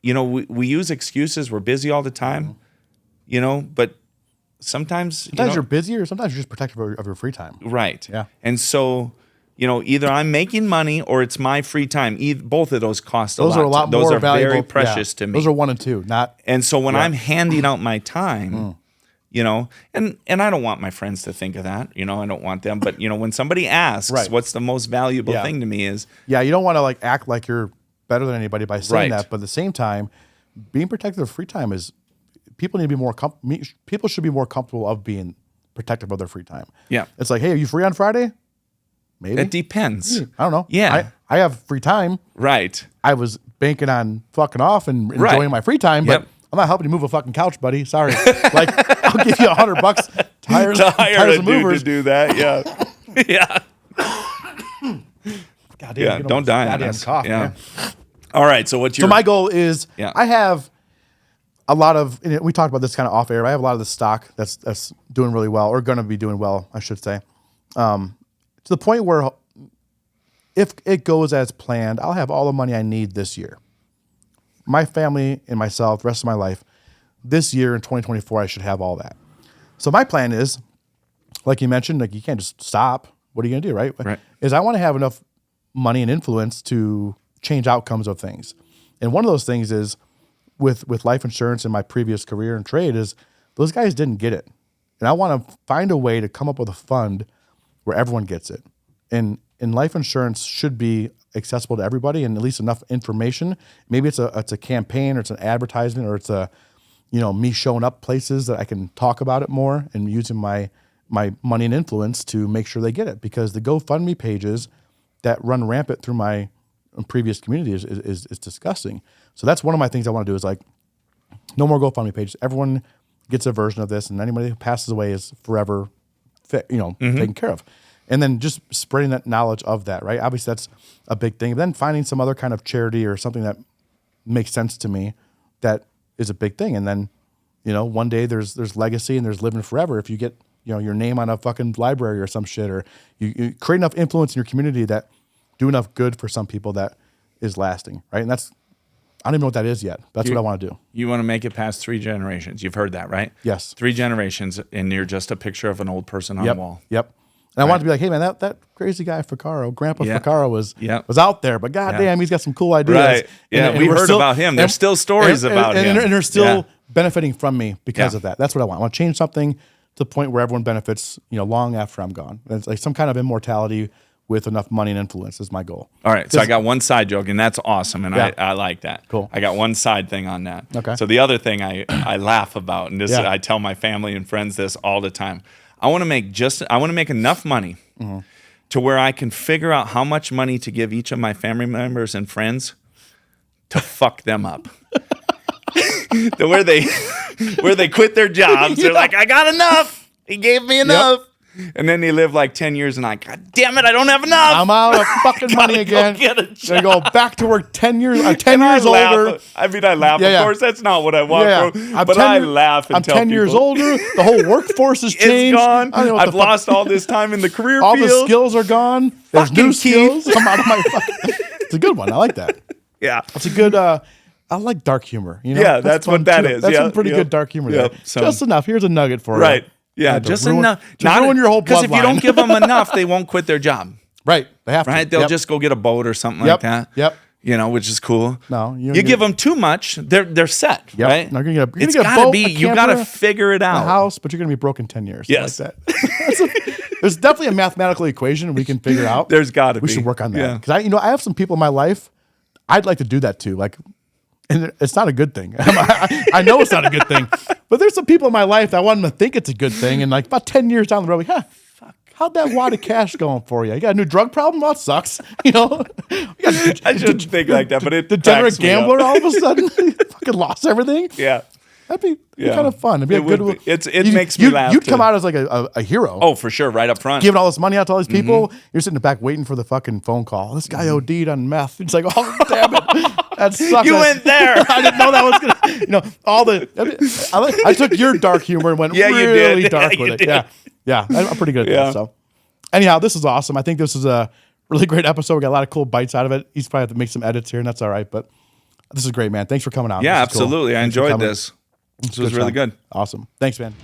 We use excuses. We're busy all the time. But sometimes you're busy, or sometimes you're just protective of your free time. Right. Yeah. And so, either I'm making money or it's my free time. Both of those cost a lot. Those are a lot those more are valuable. Very precious to me. Those are 1 and 2, not. And so when I'm handing out my time, and I don't want my friends to think of that. I don't want them. But when somebody asks, what's the most valuable thing to me is. Yeah, you don't want to act like you're better than anybody by saying that, but at the same time, being protective of free time is. People need to be more. People should be more comfortable of being protective of their free time. Yeah, it's like, hey, are you free on Friday? Maybe it depends. I don't know. Yeah, I have free time. Right. I was banking on fucking off and enjoying my free time, but I'm not helping you move a fucking couch, buddy. Sorry. I'll give you $100 tires and movers to do that. Yeah. Yeah. God damn, yeah. Don't die on us. Cough, yeah. Man. All right. So my goal is I have a lot of, we talked about this kind of off air. I have a lot of the stock that's doing really well, or going to be doing well, I should say. To the point where if it goes as planned, I'll have all the money I need this year. My family and myself, the rest of my life, this year in 2024, I should have all that. So my plan is, like you mentioned, you can't just stop. What are you going to do, right? Right. Is I want to have enough money and influence to change outcomes of things. And one of those things is, with life insurance in my previous career and trade, is those guys didn't get it. And I want to find a way to come up with a fund where everyone gets it. And life insurance should be accessible to everybody, and at least enough information. Maybe it's a campaign, or it's an advertisement, or it's me showing up places that I can talk about it more and using my money and influence to make sure they get it. Because the GoFundMe pages that run rampant through my previous community is disgusting. So that's one of my things I want to do is no more GoFundMe pages. Everyone gets a version of this, and anybody who passes away is forever taken care of. And then just spreading that knowledge of that, right? Obviously, that's a big thing. But then finding some other kind of charity or something that makes sense to me that is a big thing. And then, one day there's legacy and there's living forever. If you get, your name on a fucking library or some shit, or you create enough influence in your community that do enough good for some people that is lasting, right? And that's, I don't even know what that is yet. That's what I want to do. You want to make it past 3 generations. You've heard that, right? Yes. 3 generations, and you're just a picture of an old person on the wall. Yep. And I want to be like, hey man, that crazy guy Ficarro, Grandpa Ficarro was out there, but goddamn, he's got some cool ideas. Right. Yeah, and we we're heard still, about him. There's still stories about him. And they're still benefiting from me because of that. That's what I want. I want to change something to the point where everyone benefits, long after I'm gone. It's like some kind of immortality with enough money and influence is my goal. All right. So I got one side joke, and that's awesome, and I like that. Cool. I got one side thing on that. Okay. So the other thing I laugh about, and this I tell my family and friends this all the time. I want to make enough money to where I can figure out how much money to give each of my family members and friends to fuck them up. where they quit their jobs. They're like, I got enough. He gave me enough. And then they live like 10 years and like, God damn it, I don't have enough. I'm out of fucking money again. They go back to work 10 years. I'm 10 years older. I mean, I laugh. Of course, that's not what I want, bro. But I laugh and I'm tell 10 years people, older. The whole workforce has changed. It's gone. I've lost all this time in the career all field. The skills are gone. There's Fucking new skills. I'm out of my fucking... It's a good one. I like that. Yeah. It's a good... I like dark humor. Yeah, that's what that is. That's some pretty good dark humor there. So, just enough. Here's a nugget for you. Right. Yeah, just enough. Not ruin your whole bloodline. Because if you don't give them enough, they won't quit their job. Right. They have to. Right? They'll just go get a boat or something like that. Yep. Which is cool. No, you give them too much, they're set. Yep. Right? Now, you're gonna it's get a gotta boat, be. a You camper, gotta figure it out. A house, but you're gonna be broke in 10 years. Yes. Like that. There's definitely a mathematical equation we can figure out. There's gotta be. We should work on that because I have some people in my life I'd like to do that too. Like, and it's not a good thing. I know it's not a good thing, but there's some people in my life that I want them to think it's a good thing. And like about 10 years down the road, like, how'd that wad of cash going for you? You got a new drug problem? Well, that sucks. I shouldn't think like that, but it degenerate gambler all of a sudden fucking lost everything. Yeah. That'd be kind of fun. It'd be a good. It makes me laugh. You'd come out as like a hero. Oh, for sure, right up front. Giving all this money out to all these people. You're sitting in the back waiting for the fucking phone call. This guy OD'd on meth. It's like, oh damn it, that sucks. You went there. I didn't know that was gonna. All the. I took your dark humor and went really dark with it. Yeah. I'm pretty good at that. So, anyhow, this is awesome. I think this is a really great episode. We got a lot of cool bites out of it. He's probably have to make some edits here, and that's all right. But this is great, man. Thanks for coming out. Yeah, absolutely. Cool. I enjoyed this. This was really good. Awesome. Thanks, man.